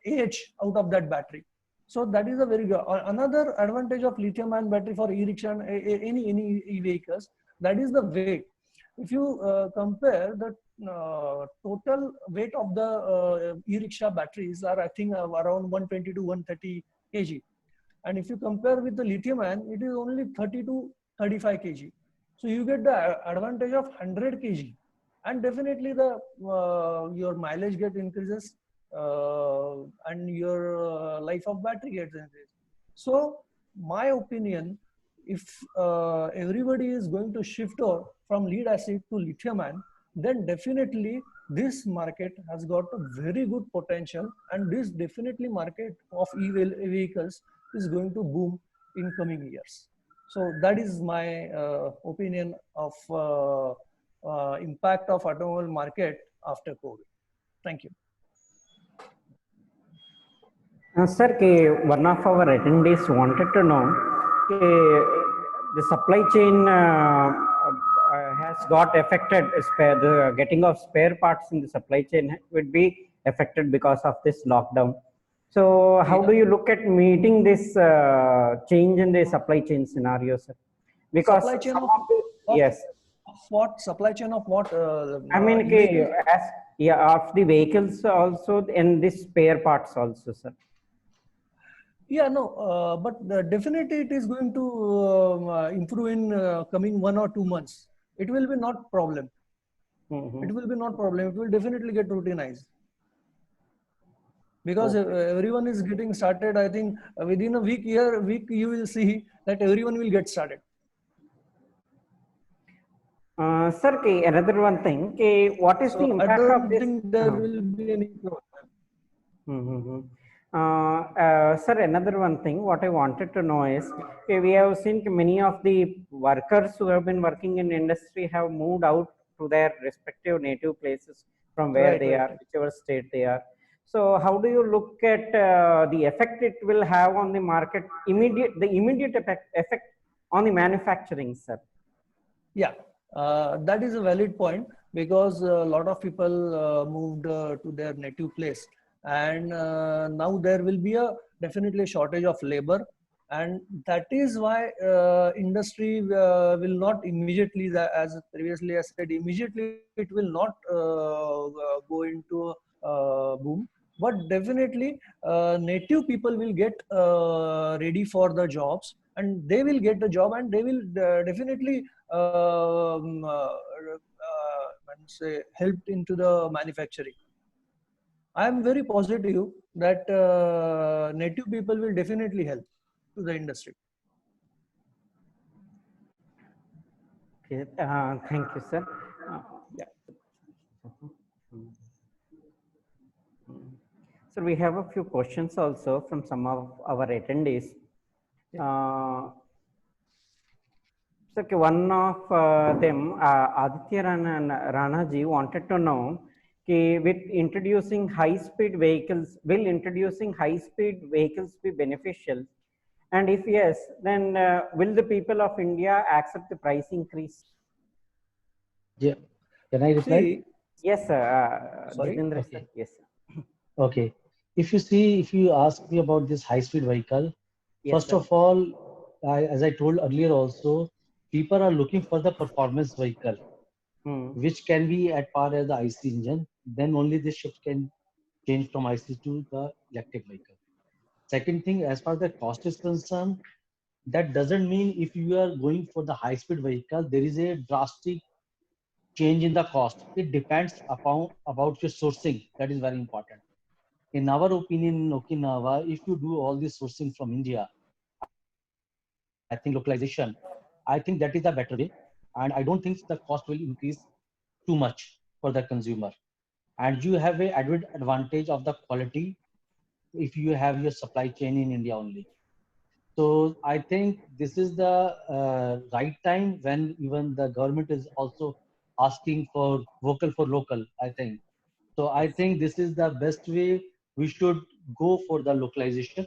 [SPEAKER 8] age out of that battery. So that is a very good. Another advantage of lithium-ion battery for e-rickshaw and any e-vehicles, that is the weight. If you compare the total weight of the e-rickshaw batteries are, I think, around 120 to 130 kg. And if you compare with the lithium ion, it is only 30 to 35 kg. So you get the advantage of 100 kg. And definitely the your mileage get increases and your life of battery gets increased. So my opinion, if everybody is going to shift over from lead acid to lithium ion, then definitely this market has got a very good potential, and this definitely market of e-vehicles is going to boom in coming years. So that is my opinion of impact of automobile market after COVID. Thank you.
[SPEAKER 2] Sir, one of our attendees wanted to know the supply chain has got affected. The getting of spare parts in the supply chain would be affected because of this lockdown. So how do you look at meeting this change in the supply chain scenario, sir? Because
[SPEAKER 8] supply chain of
[SPEAKER 2] yes.
[SPEAKER 8] What supply chain of what?
[SPEAKER 2] I mean, of the vehicles also, and the spare parts also, sir.
[SPEAKER 8] Yeah, no, but definitely it is going to improve in coming 1 or 2 months. It will be not problem. It will be not problem. It will definitely get routinized. Because everyone is getting started. I think within a week you will see that everyone will get started.
[SPEAKER 2] Sir, another one thing, what is the impact
[SPEAKER 8] I don't
[SPEAKER 2] of this?
[SPEAKER 8] think there will be any problem.
[SPEAKER 2] Sir, another one thing, what I wanted to know is, we have seen many of the workers who have been working in industry have moved out to their respective native places from where they are, whichever state they are. So how do you look at the effect it will have on the market, the immediate effect on the manufacturing, sir?
[SPEAKER 8] Yeah, that is a valid point, because a lot of people moved to their native place, and now there will be definitely a shortage of labor, and that is why industry will not immediately, as previously I said, immediately it will not go into boom, but definitely native people will get ready for the jobs, and they will get the job, and they will definitely say helped into the manufacturing. I am very positive that native people will definitely help to the industry.
[SPEAKER 2] Okay, thank you, sir. Yeah. So we have a few questions also from some of our attendees. So okay, one of them, Aditya Rana ji, wanted to know, with introducing high-speed vehicles, will introducing high-speed vehicles be beneficial? And if yes, then will the people of India accept the price increase?
[SPEAKER 6] Yeah. Can I reply?
[SPEAKER 8] See,
[SPEAKER 2] yes, sir.
[SPEAKER 8] Sorry?
[SPEAKER 2] Jitendra,
[SPEAKER 6] Okay.
[SPEAKER 2] sir. Yes, sir.
[SPEAKER 6] Okay. If you ask me about this high-speed vehicle,
[SPEAKER 2] Yes,
[SPEAKER 6] first
[SPEAKER 2] sir.
[SPEAKER 6] of all, as I told earlier also, people are looking for the performance vehicle, which can be at par as the IC engine. Then only the shift can change from IC to the electric vehicle. Second thing, as far as the cost is concerned, that doesn't mean if you are going for the high-speed vehicle, there is a drastic change in the cost. It depends upon about your sourcing. That is very important. In our opinion, in Okinawa, if you do all this sourcing from India, I think localization, I think that is a better way. And I don't think the cost will increase too much for the consumer. And you have a added advantage of the quality if you have your supply chain in India only. So I think this is the right time when even the government is also asking for vocal for local, I think. So I think this is the best way we should go for the localization.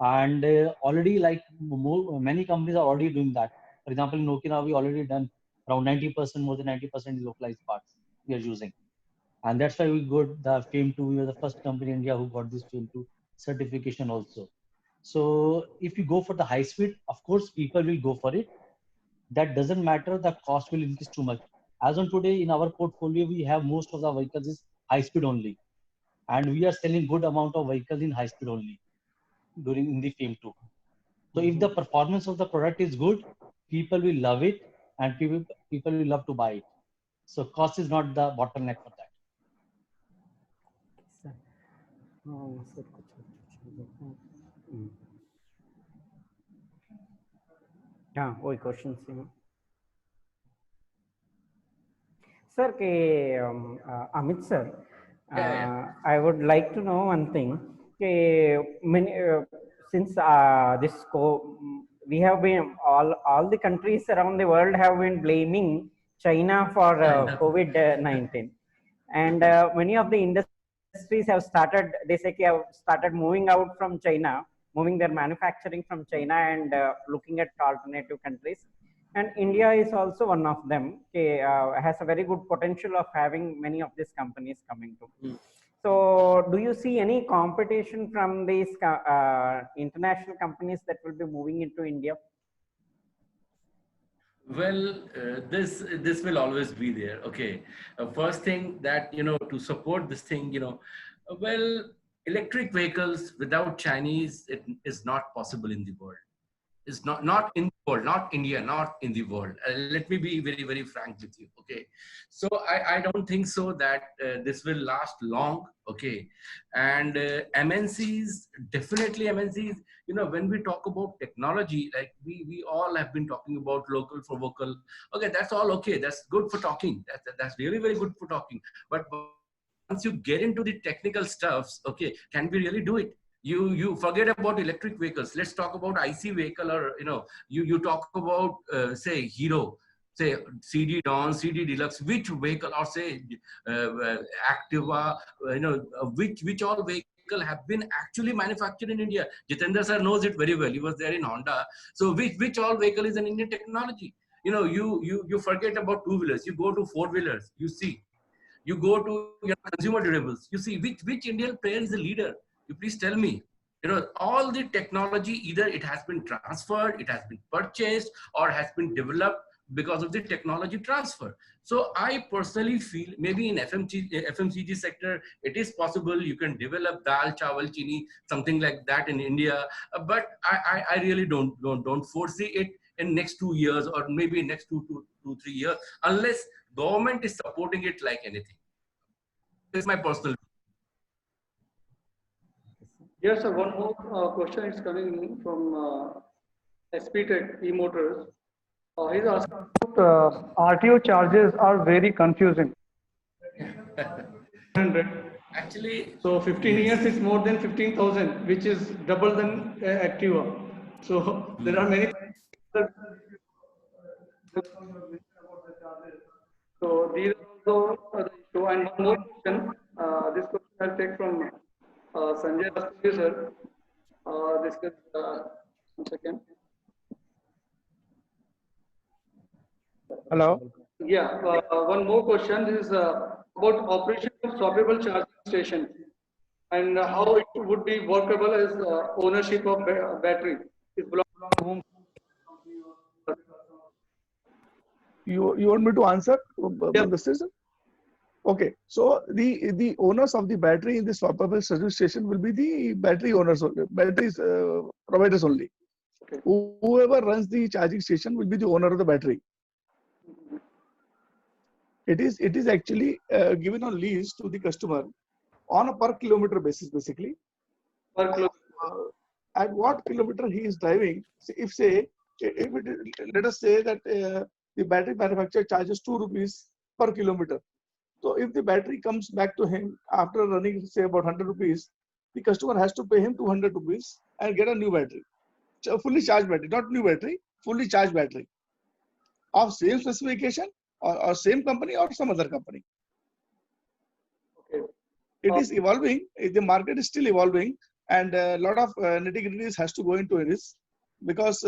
[SPEAKER 6] And already like many companies are already doing that. For example, in Okinawa, we already done around 90%, more than 90% localized parts we are using. And that's why we got the FAME 2. We were the first company in India who got this FAME 2 certification also. So if you go for the high speed, of course, people will go for it. That doesn't matter. The cost will increase too much. As on today, in our portfolio, we have most of the vehicles is high speed only. And we are selling good amount of vehicles in high speed only during in the FAME 2. So if the performance of the product is good, people will love it and people will love to buy it. So cost is not the bottleneck for that.
[SPEAKER 2] Yeah, वही questions हैं. Sir, Amit sir, I would like to know one thing. Since we have been all the countries around the world have been blaming China for COVID-19, and many of the industries have started. They say have started moving out from China, moving their manufacturing from China and looking at alternative countries. And India is also one of them. Has a very good potential of having many of these companies coming to. So, do you see any competition from these international companies that will be moving into India?
[SPEAKER 5] Well, this will always be there. Okay, first thing that to support this thing, well, electric vehicles without Chinese, it is not possible in the world. It's not in the world, not India, not in the world. Let me be very, very frank with you. Okay, so I don't think so that this will last long. Okay, and MNCs, definitely MNCs. When we talk about technology, like we all have been talking about local for vocal. Okay, that's all okay. That's good for talking. That's really very good for talking. But once you get into the technical stuffs, okay, can we really do it? You forget about electric vehicles. Let's talk about IC vehicle, or you talk about say Hero, say CD Dawn, CD Deluxe, which vehicle, or say Activa, which all vehicle have been actually manufactured in India. Jitendra sir knows it very well. He was there in Honda. So which all vehicle is an Indian technology? You forget about two-wheelers. You go to four-wheelers. You see. You go to consumer durables. You see which Indian player is the leader. You please tell me. You know, all the technology, either it has been transferred, it has been purchased, or has been developed because of the technology transfer. So I personally feel maybe in FMCG sector, it is possible you can develop dal, chawal, chini, something like that in India. But I really don't foresee it in next 2 years, or maybe next 3 years, unless government is supporting it like anything. This is my personal.
[SPEAKER 4] Yes, sir. One more question is coming from SP Tech E-Motors. He's asking about RTO charges are very confusing.
[SPEAKER 5] Actually,
[SPEAKER 4] so 15 years is more than 15,000, which is double than Activa. So there are many. So these are also the issue. And one more question. This question I'll take from Sanjay Rastogi, sir. This is 1 second.
[SPEAKER 7] Hello.
[SPEAKER 4] Yeah, one more question. This is about operation of swappable charging station and how it would be workable as ownership of battery. Is belong to whom?
[SPEAKER 7] You want me to answer
[SPEAKER 4] Yeah.
[SPEAKER 7] the system? Okay, so the owners of the battery in the swappable service station will be the battery owners, batteries providers only.
[SPEAKER 4] Okay.
[SPEAKER 7] Whoever runs the charging station will be the owner of the battery. It is actually given on lease to the customer on a per kilometer basis, basically.
[SPEAKER 4] Per kilometer.
[SPEAKER 7] At what kilometer he is driving. Let us say that the battery manufacturer charges 2 rupees per kilometer. So if the battery comes back to him after running, say, about 100 rupees, the customer has to pay him 200 rupees and get a new battery, fully charged battery, not new battery, fully charged battery of same specification or same company or some other company.
[SPEAKER 4] Okay.
[SPEAKER 7] It is evolving. The market is still evolving, and a lot of nitty-gritties has to go into this, because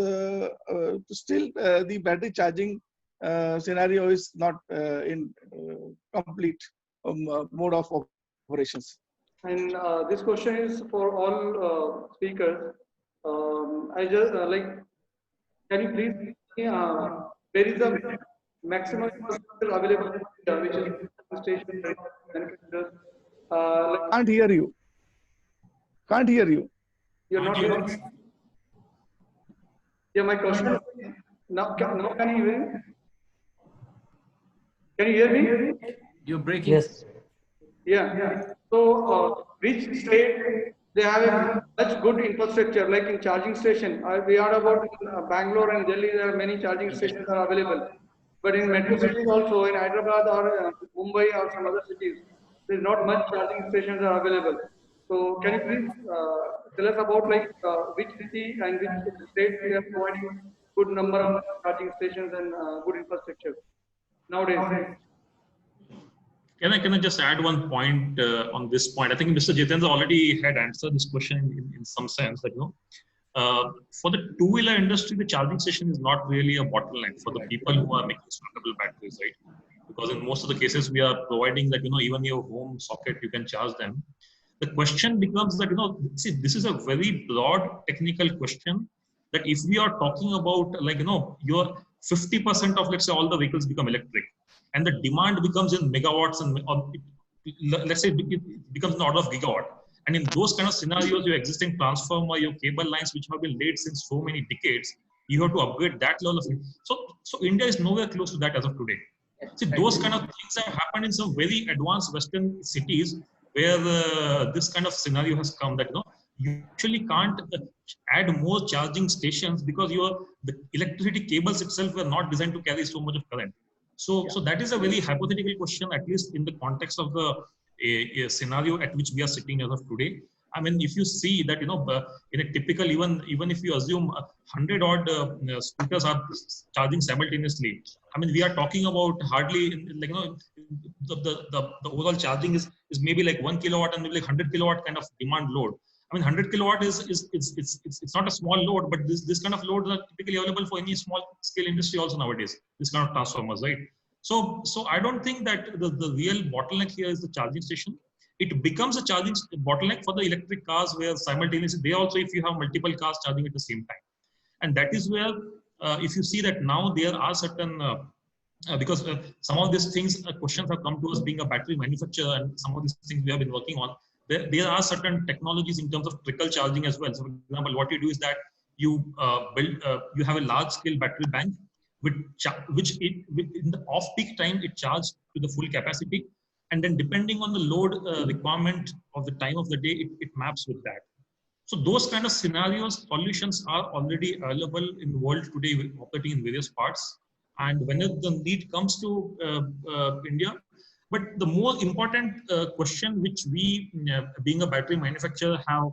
[SPEAKER 7] still the battery charging scenario is not in complete mode of operations.
[SPEAKER 4] And this question is for all speakers. I just can you please where is the maximum infrastructure available in India, which is station manufacturers?
[SPEAKER 7] Can't hear you. Can't hear you.
[SPEAKER 4] You're not. Yeah, my question. Now can you hear me? Can you hear me?
[SPEAKER 5] you're breaking.
[SPEAKER 6] Yes.
[SPEAKER 4] Yeah. So which state they have a much good infrastructure, like in charging station? We heard about Bangalore and Delhi. There are many charging stations are available, but in metro cities also, in Hyderabad or Mumbai or some other cities, there is not much charging stations are available. So can you please tell us about which city and which state we are providing good number of charging stations and good infrastructure nowadays?
[SPEAKER 3] Can I just add one point on this point? I think Mr. Jitendra already had answered this question in some sense that, for the two-wheeler industry, the charging station is not really a bottleneck for the people who are making swappable batteries, right? Because in most of the cases, we are providing that, even your home socket, you can charge them. The question becomes that, see, this is a very broad technical question, that if we are talking about your 50% of, let's say, all the vehicles become electric, and the demand becomes in megawatts, and let's say it becomes an order of gigawatt. And in those kind of scenarios, your existing transformer, your cable lines, which have been laid since so many decades, you have to upgrade that level of it. So India is nowhere close to that as of today. See, those kind of things have happened in some very advanced Western cities where this kind of scenario has come, that you actually can't add more charging stations because the electricity cables itself were not designed to carry so much of current. So that is a very hypothetical question, at least in the context of the scenario at which we are sitting as of today. I mean, if you see that, in a typical, even if you assume 100 odd scooters are charging simultaneously, I mean, we are talking about hardly, the overall charging is maybe like 1 kilowatt and maybe like 100 kilowatt kind of demand load. I mean, 100 kilowatt it's not a small load, but this kind of loads are typically available for any small scale industry also nowadays, this kind of transformers, right? So I don't think that the real bottleneck here is the charging station. it becomes a charging bottleneck for the electric cars, where simultaneously they also, if you have multiple cars charging at the same time. And that is where, if you see that now there are certain, because some of these things, questions have come to us being a battery manufacturer, and some of these things we have been working on. There are certain technologies in terms of trickle charging as well. So, for example, what you do is that you you have a large scale battery bank, which in the off-peak time it charges to the full capacity, and then depending on the load requirement of the time of the day, it maps with that. So those kind of scenarios, solutions are already available in the world today, operating in various parts. And whenever the need comes to India, but the more important question which we, being a battery manufacturer, have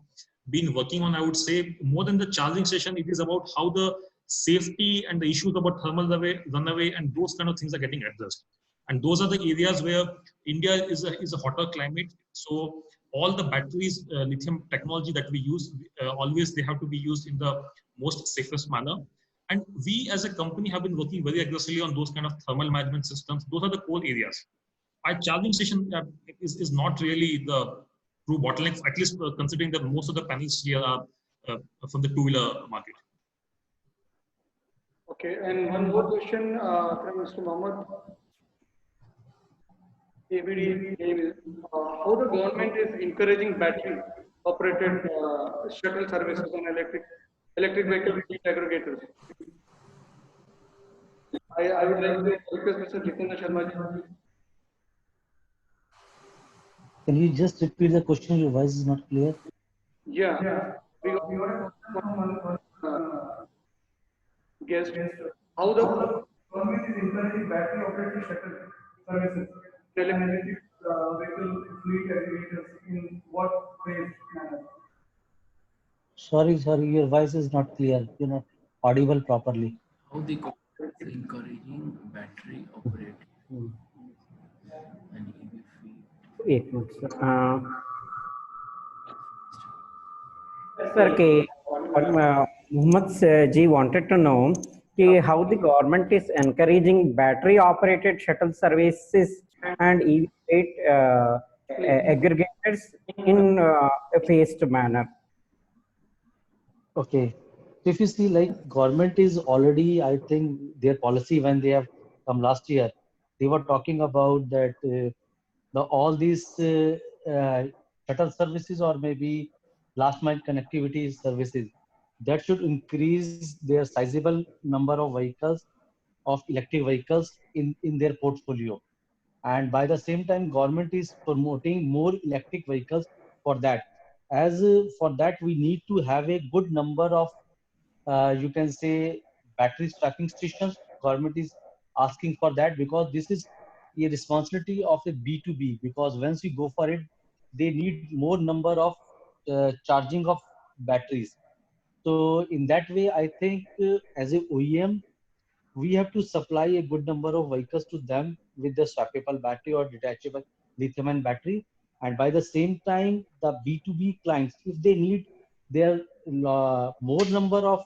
[SPEAKER 3] been working on, I would say, more than the charging station, it is about how the safety and the issues about thermal runaway and those kind of things are getting addressed. And those are the areas where India is a hotter climate. So all the batteries, lithium technology that we use, always they have to be used in the most safest manner. And we as a company have been working very aggressively on those kind of thermal management systems. Those are the core areas. Our charging station is not really the true bottleneck, at least considering that most of the panels here are from the two-wheeler market.
[SPEAKER 4] Okay, and one more question from Mr. Mohammed. How the government is encouraging battery operated shuttle services on electric vehicle fleet aggregators? I would like to request Mr. Jitendra Sharma.
[SPEAKER 6] Can you just repeat the question? Your voice is not clear.
[SPEAKER 4] Yeah. We got a question from guest. How the government is encouraging battery operated shuttle services to electric vehicle fleet aggregators in what phase manner?
[SPEAKER 6] Sorry, your voice is not clear. You're not audible properly.
[SPEAKER 5] How the government is encouraging battery operated and EV fleet.
[SPEAKER 2] 8 months. Sir, Muhammad ji wanted to know how the government is encouraging battery operated shuttle services and EV fleet aggregators in a phased manner.
[SPEAKER 6] Okay. So if you see, like, government is already, I think their policy when they have come last year, they were talking about that all these shuttle services or maybe last mile connectivity services that should increase their sizable number of vehicles, of electric vehicles in their portfolio. And by the same time, government is promoting more electric vehicles for that. As for that, we need to have a good number of, you can say, battery swapping stations. Government is asking for that because this is a responsibility of a B2B, because once you go for it, they need more number of charging of batteries. So in that way, I think as a OEM, we have to supply a good number of vehicles to them with the swappable battery or detachable lithium-ion battery. And by the same time, the B2B clients, if they need their more number of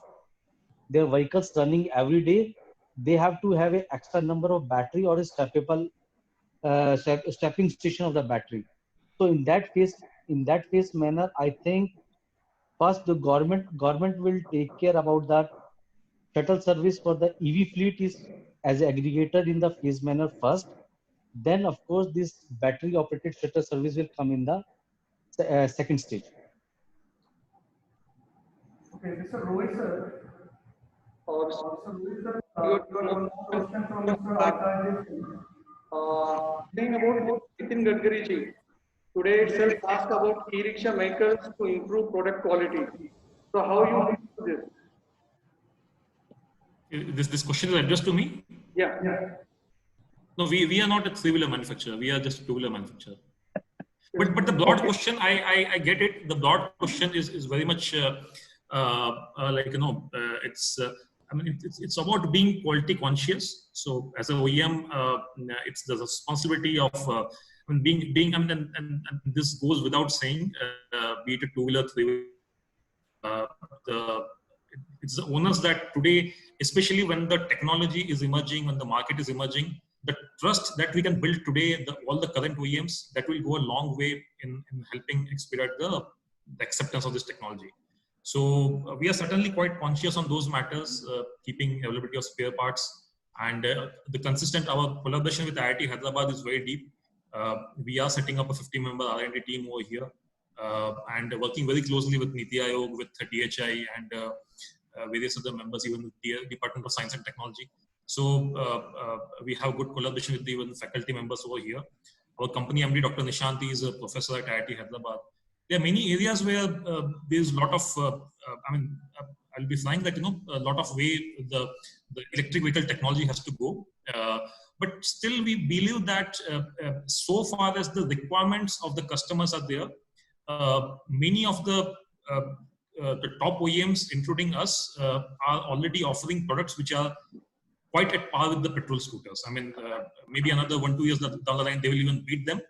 [SPEAKER 6] their vehicles running every day, they have to have an extra number of battery or a swappable swapping station of the battery. So in that case manner, I think first the government will take care about that shuttle service for the EV fleet is as an aggregator in the phase manner first. Then, of course, this battery operated shuttle service will come in the second stage.
[SPEAKER 4] Okay, Mr. Rohit sir. One question from Mr. Akash. Saying about Nitin Gadkari ji. Today itself asked about e-rickshaw makers to improve product quality. So how you do this?
[SPEAKER 3] This question is addressed to me?
[SPEAKER 4] Yeah.
[SPEAKER 3] No, we are not a three-wheeler manufacturer. We are just a two-wheeler manufacturer. But the broad question, I get it. The broad question is very much like, you know, I mean, it's about being quality conscious. So as an OEM, it's the responsibility of being. I mean, and this goes without saying. Be it a two-wheeler, three-wheeler, it's the owners that today, especially when the technology is emerging, when the market is emerging, the trust that we can build today, all the current OEMs, that will go a long way in helping expedite the acceptance of this technology. So we are certainly quite conscious on those matters, keeping availability of spare parts, and the consistent, our collaboration with IIT Hyderabad is very deep. We are setting up a 50-member R&D team over here, and working very closely with NITI Aayog, with DHI, and various other members, even with the Department of Science and Technology. So we have good collaboration with even faculty members over here. Our company MD, Dr. Nishanti, is a professor at IIT Hyderabad. There are many areas where there's a lot of, I'll be saying that, a lot of way the electric vehicle technology has to go. But still we believe that so far as the requirements of the customers are there, many of the top OEMs, including us, are already offering products which are quite at par with the petrol scooters. I mean, maybe another 1-2 years down the line, they will even beat them.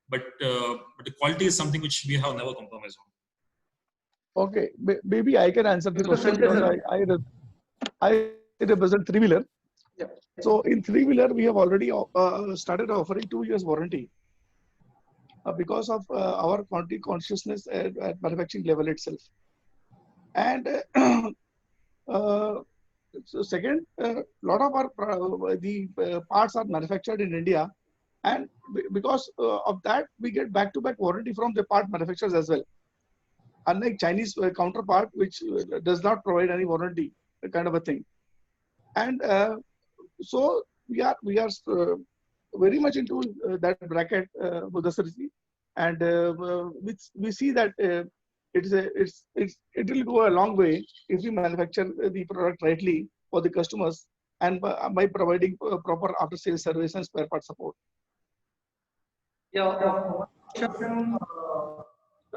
[SPEAKER 3] But the quality is something which we have never compromised on.
[SPEAKER 7] Okay, maybe I can answer the question because I represent three-wheeler.
[SPEAKER 4] Yeah.
[SPEAKER 7] So in three-wheeler, we have already started offering 2 years warranty because of our quantity consciousness at manufacturing level itself. And so second, a lot of our parts are manufactured in India, and because of that, we get back-to-back warranty from the part manufacturers as well. Unlike Chinese counterpart, which does not provide any warranty, kind of a thing. And so we are very much into that bracket, Mudassir, and we see that it will go a long way if we manufacture the product rightly for the customers and by providing proper after-sales service and spare part support.
[SPEAKER 4] Yeah,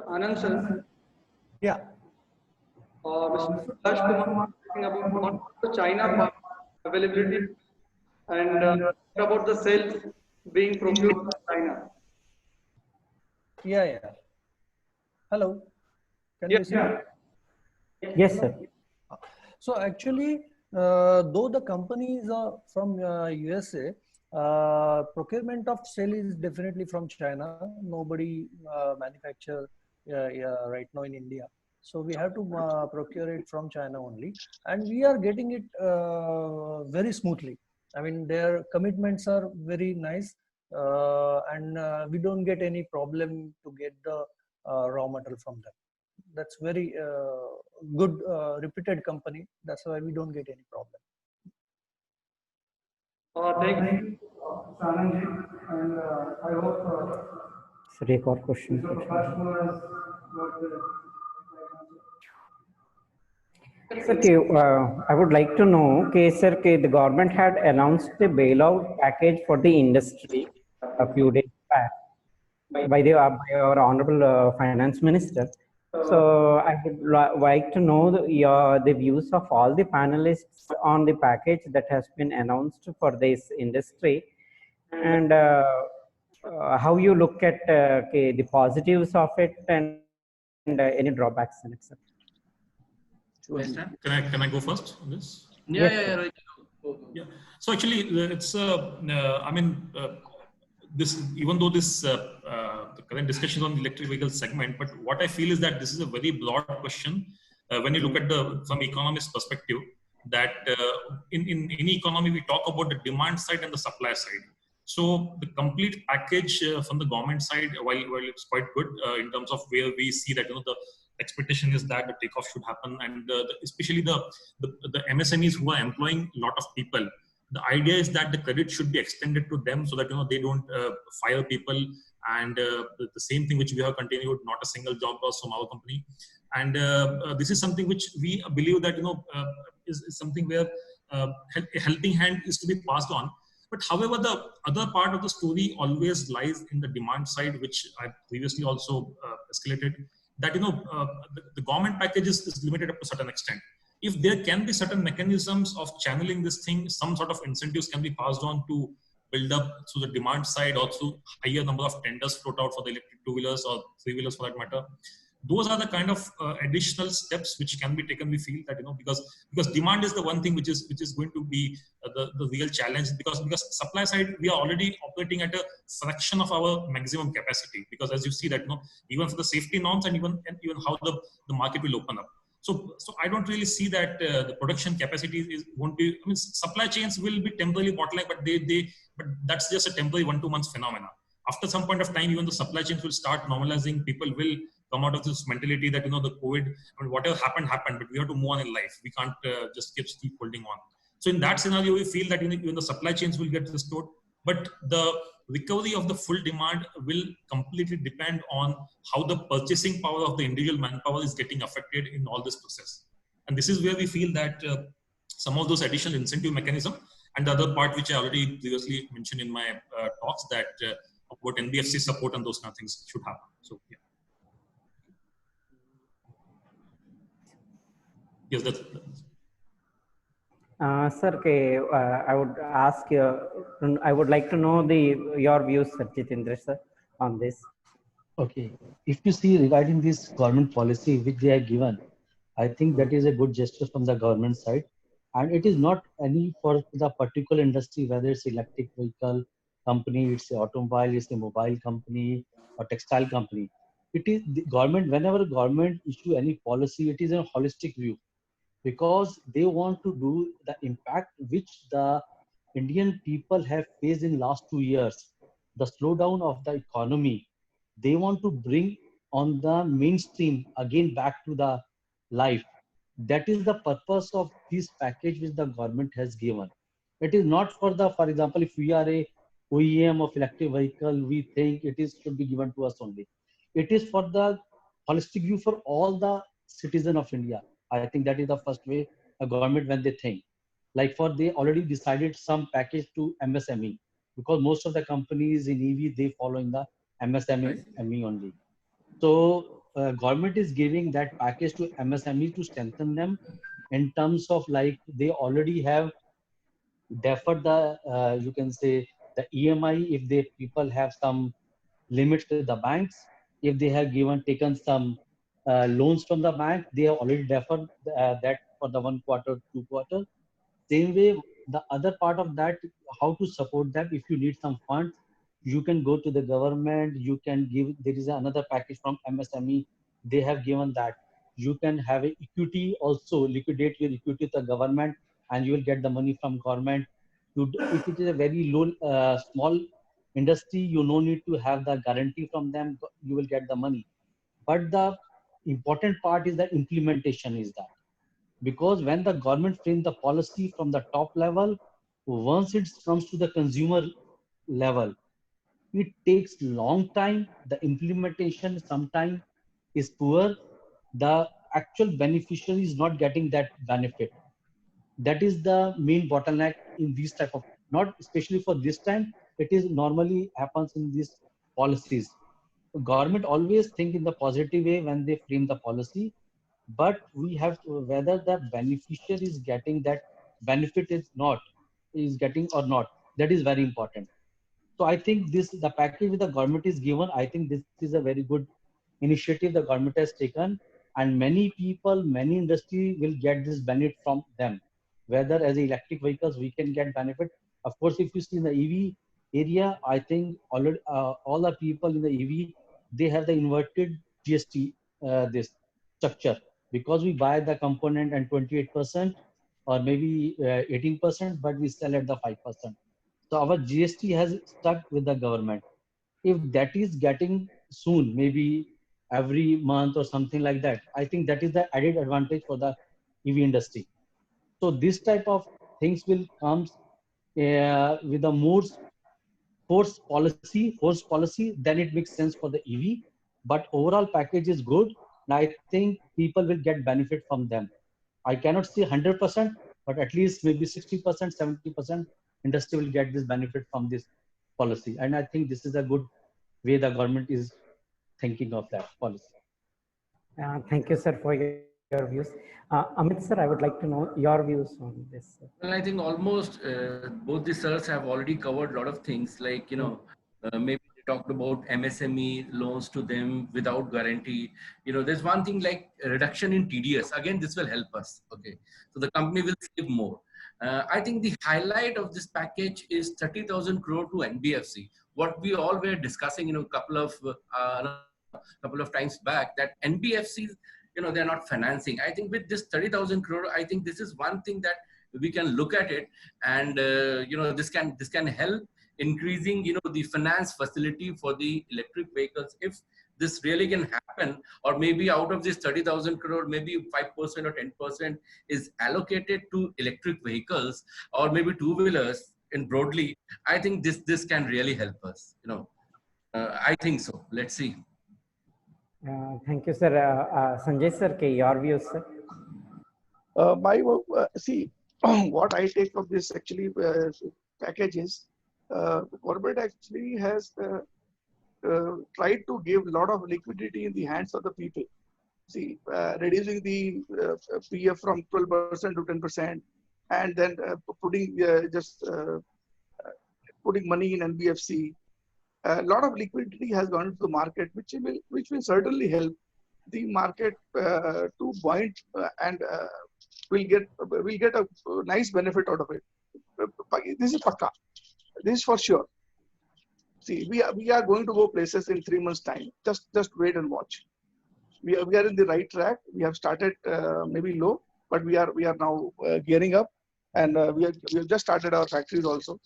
[SPEAKER 4] Anand sir.
[SPEAKER 8] Yeah.
[SPEAKER 4] Mr. Prakash Kumar talking about not the China part availability and about the cells being procured from China.
[SPEAKER 8] Yeah. Hello. Can you see me?
[SPEAKER 2] Yes, sir.
[SPEAKER 8] So actually, though the companies are from USA, procurement of cell is definitely from China. Nobody manufacture right now in India. So we have to procure it from China only. And we are getting it very smoothly. I mean, their commitments are very nice. And we don't get any problem to get the raw material from them. That's very good reputed company. That's why we don't get any problem.
[SPEAKER 4] Thank you, Anand, and I hope
[SPEAKER 2] एक और question. Okay, I would like to know, okay, sir, okay, the government had announced the bailout package for the industry a few days back by our honorable finance minister. So I would like to know the views of all the panelists on the package that has been announced for this industry, and how you look at okay, the positives of it and any drawbacks and etc.
[SPEAKER 3] Can I go first on this?
[SPEAKER 5] Yeah.
[SPEAKER 3] So actually, it's this, even though this the current discussion on the electric vehicle segment, but what I feel is that this is a very broad question when you look at from economist perspective. That in any economy we talk about the demand side and the supply side. So the complete package from the government side, while it's quite good in terms of where we see that the expectation is that the takeoff should happen, and especially the MSMEs who are employing a lot of people. The idea is that the credit should be extended to them so that they don't fire people, and the same thing which we have continued, not a single job loss from our company. And this is something which we believe that is something where a helping hand is to be passed on. But however, the other part of the story always lies in the demand side, which I previously also escalated. That the government package is limited up to a certain extent. If there can be certain mechanisms of channeling this thing, some sort of incentives can be passed on to build up through the demand side or through higher number of tenders float out for the electric two-wheelers or three-wheelers for that matter. Those are the kind of additional steps which can be taken. We feel that, because demand is the one thing which is going to be the real challenge, because supply side we are already operating at a fraction of our maximum capacity, because as you see that, even for the safety norms and even how the market will open up. So I don't really see that the production capacity won't be. I mean, supply chains will be temporarily bottleneck, but that's just a temporary 1-2 months phenomena. After some point of time, even the supply chains will start normalizing. People will come out of this mentality that, the COVID, I mean, whatever happened, but we have to move on in life. We can't just keep holding on. So in that scenario, we feel that even the supply chains will get restored, but the recovery of the full demand will completely depend on how the purchasing power of the individual manpower is getting affected in all this process. And this is where we feel that some of those additional incentive mechanism, and the other part which I already previously mentioned in my talks, that about NBFC support and those kind of things should happen. So yeah. Yes, that's.
[SPEAKER 2] Sir, okay, I would ask you, I would like to know your views, Sir Jitendra sir, on this.
[SPEAKER 6] Okay, if you see regarding this government policy which they have given, I think that is a good gesture from the government side, and it is not any for the particular industry, whether it's electric vehicle company, it's a automobile, it's a mobile company or textile company. It is the government, whenever government issue any policy, it is a holistic view, because they want to do the impact which the Indian people have faced in last 2 years, the slowdown of the economy. They want to bring on the mainstream again back to the life. That is the purpose of this package which the government has given. It is not for example, if we are a OEM of electric vehicle, we think should be given to us only. It is for the holistic view for all the citizens of India. I think that is the first way a government, when they think, like they already decided some package to MSME, because most of the companies in EV, they follow in the MSME only. So government is giving that package to MSME to strengthen them in terms of, like, they already have deferred the, you can say, the EMI if people have some limits with the banks. If they have taken some loans from the bank, they have already deferred that for the 1 quarter, 2 quarter. Same way, the other part of that, how to support them. If you need some funds, you can go to the government. You can give. There is another package from MSME. They have given that. You can have a equity also, liquidate your equity to the government, and you will get the money from government. If it is a very low, small industry, you no need to have the guarantee from them. You will get the money. But the important part is the implementation is that. Because when the government frames the policy from the top level, once it comes to the consumer level, it takes long time. The implementation sometimes is poor. The actual beneficiary is not getting that benefit. That is the main bottleneck in these type of, not especially for this time, it is normally happens in these policies. The government always think in the positive way when they frame the policy, but we have to, whether the beneficiary is getting that benefit is getting or not, that is very important. So I think the package the government is given, I think this is a very good initiative the government has taken, and many people, many industry will get this benefit from them. Whether as electric vehicles we can get benefit. Of course, if you see in the EV area, I think already all the people in the EV, they have the inverted GST this structure, because we buy the component and 28% or maybe 18%, but we sell at the 5%. So our GST has stuck with the government. If that is getting soon, maybe every month or something like that, I think that is the added advantage for the EV industry. So this type of things will come with a more force policy, then it makes sense for the EV. But overall package is good, and I think people will get benefit from them. I cannot say 100%, but at least maybe 60%, 70% industry will get this benefit from this policy. And I think this is a good way the government is thinking of that policy.
[SPEAKER 2] Thank you, sir, for your views. Amit sir, I would like to know your views on this.
[SPEAKER 5] Well, I think almost both the sirs have already covered a lot of things, like, maybe talked about MSME loans to them without guarantee. You know, there's one thing like reduction in TDS. Again, this will help us. Okay, so the company will save more. I think the highlight of this package is 30,000 crore to NBFC. What we all were discussing, a couple of times back, that NBFCs, they're not financing. I think with this 30,000 crore, I think this is one thing that we can look at it, and this can help increasing the finance facility for the electric vehicles. If this really can happen, or maybe out of this 30,000 crore, maybe 5% or 10% is allocated to electric vehicles or maybe two-wheelers in broadly, I think this can really help us. I think so. Let's see.
[SPEAKER 2] Thank you, sir. Sanjay sir, your views, sir?
[SPEAKER 7] See, what I take of this actually package is government actually has tried to give a lot of liquidity in the hands of the people. See, reducing the PF from 12% to 10%, and then putting money in NBFC. A lot of liquidity has gone to the market, which will certainly help the market to buoyant and we'll get a nice benefit out of it. This is pakka. This is for sure. See, we are going to go places in 3 months' time. Just wait and watch. We are in the right track. We have started maybe low, but we are now gearing up, and we have just started our factories also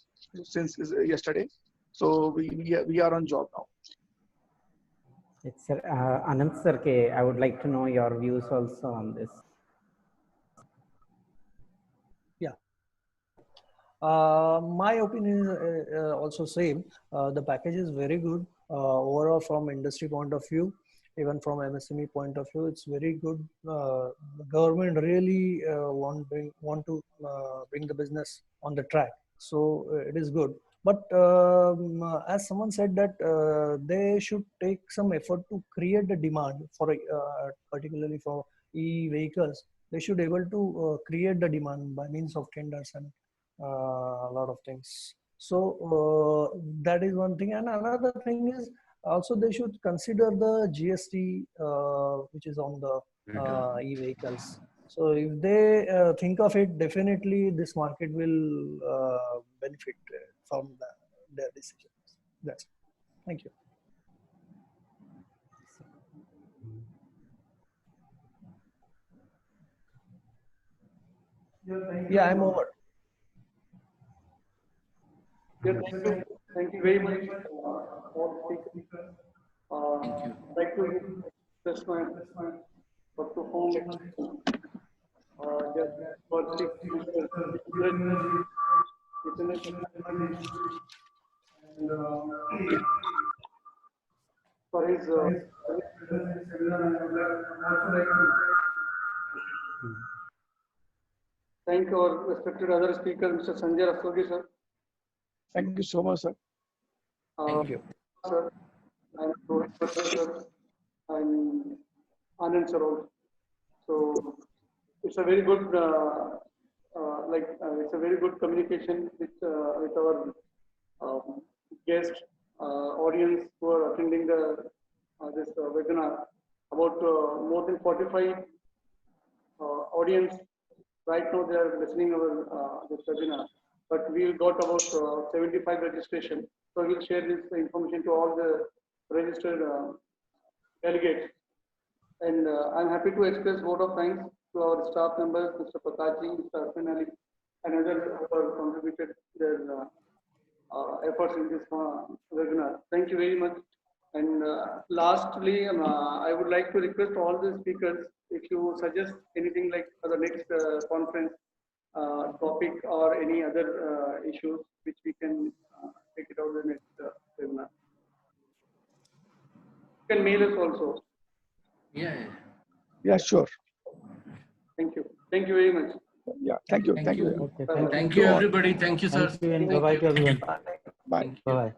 [SPEAKER 7] since yesterday. So we are on job now.
[SPEAKER 2] It's Anand sir, I would like to know your views also on this.
[SPEAKER 8] My opinion is also same. The package is very good overall from industry point of view, even from MSME point of view. It's very good. The government really want to bring the business on the track, so it is good. But as someone said that they should take some effort to create the demand for particularly for e-vehicles. They should able to create the demand by means of tenders and a lot of things. So that is one thing, and another thing is also they should consider the GST which is on the e-vehicles. So if they think of it, definitely this market will benefit from their decisions. That's it. Thank you. Yeah, I'm over.
[SPEAKER 4] Yeah, thank you very much for speaking. I'd like to express my profound for his thank our respected other speaker, Mr. Sanjay Rastogi, sir.
[SPEAKER 7] Thank you so much, sir.
[SPEAKER 8] Thank you,
[SPEAKER 4] sir. And Professor and Anand sir also. So it's a very good, it's a very good communication with our guest audience who are attending this webinar. About more than 45 audience right now they are listening our this webinar. But we got about 75 registration. So we'll share this information to all the registered delegates. And I'm happy to express vote of thanks to our staff members, Mr. Prakashi, Mr. Arfin Ali, and others who have contributed their efforts in this webinar. Thank you very much. And lastly, I would like to request all the speakers, if you suggest anything like for the next conference topic or any other issues which we can take it out in the next webinar. You can mail us also.
[SPEAKER 7] Yeah, sure.
[SPEAKER 4] Thank you. Thank you very much.
[SPEAKER 7] Yeah, thank you. Thank you.
[SPEAKER 5] Thank you, everybody. Thank you, sir.
[SPEAKER 6] Thank you, and bye-bye to everyone.
[SPEAKER 7] Bye.
[SPEAKER 6] Bye-bye.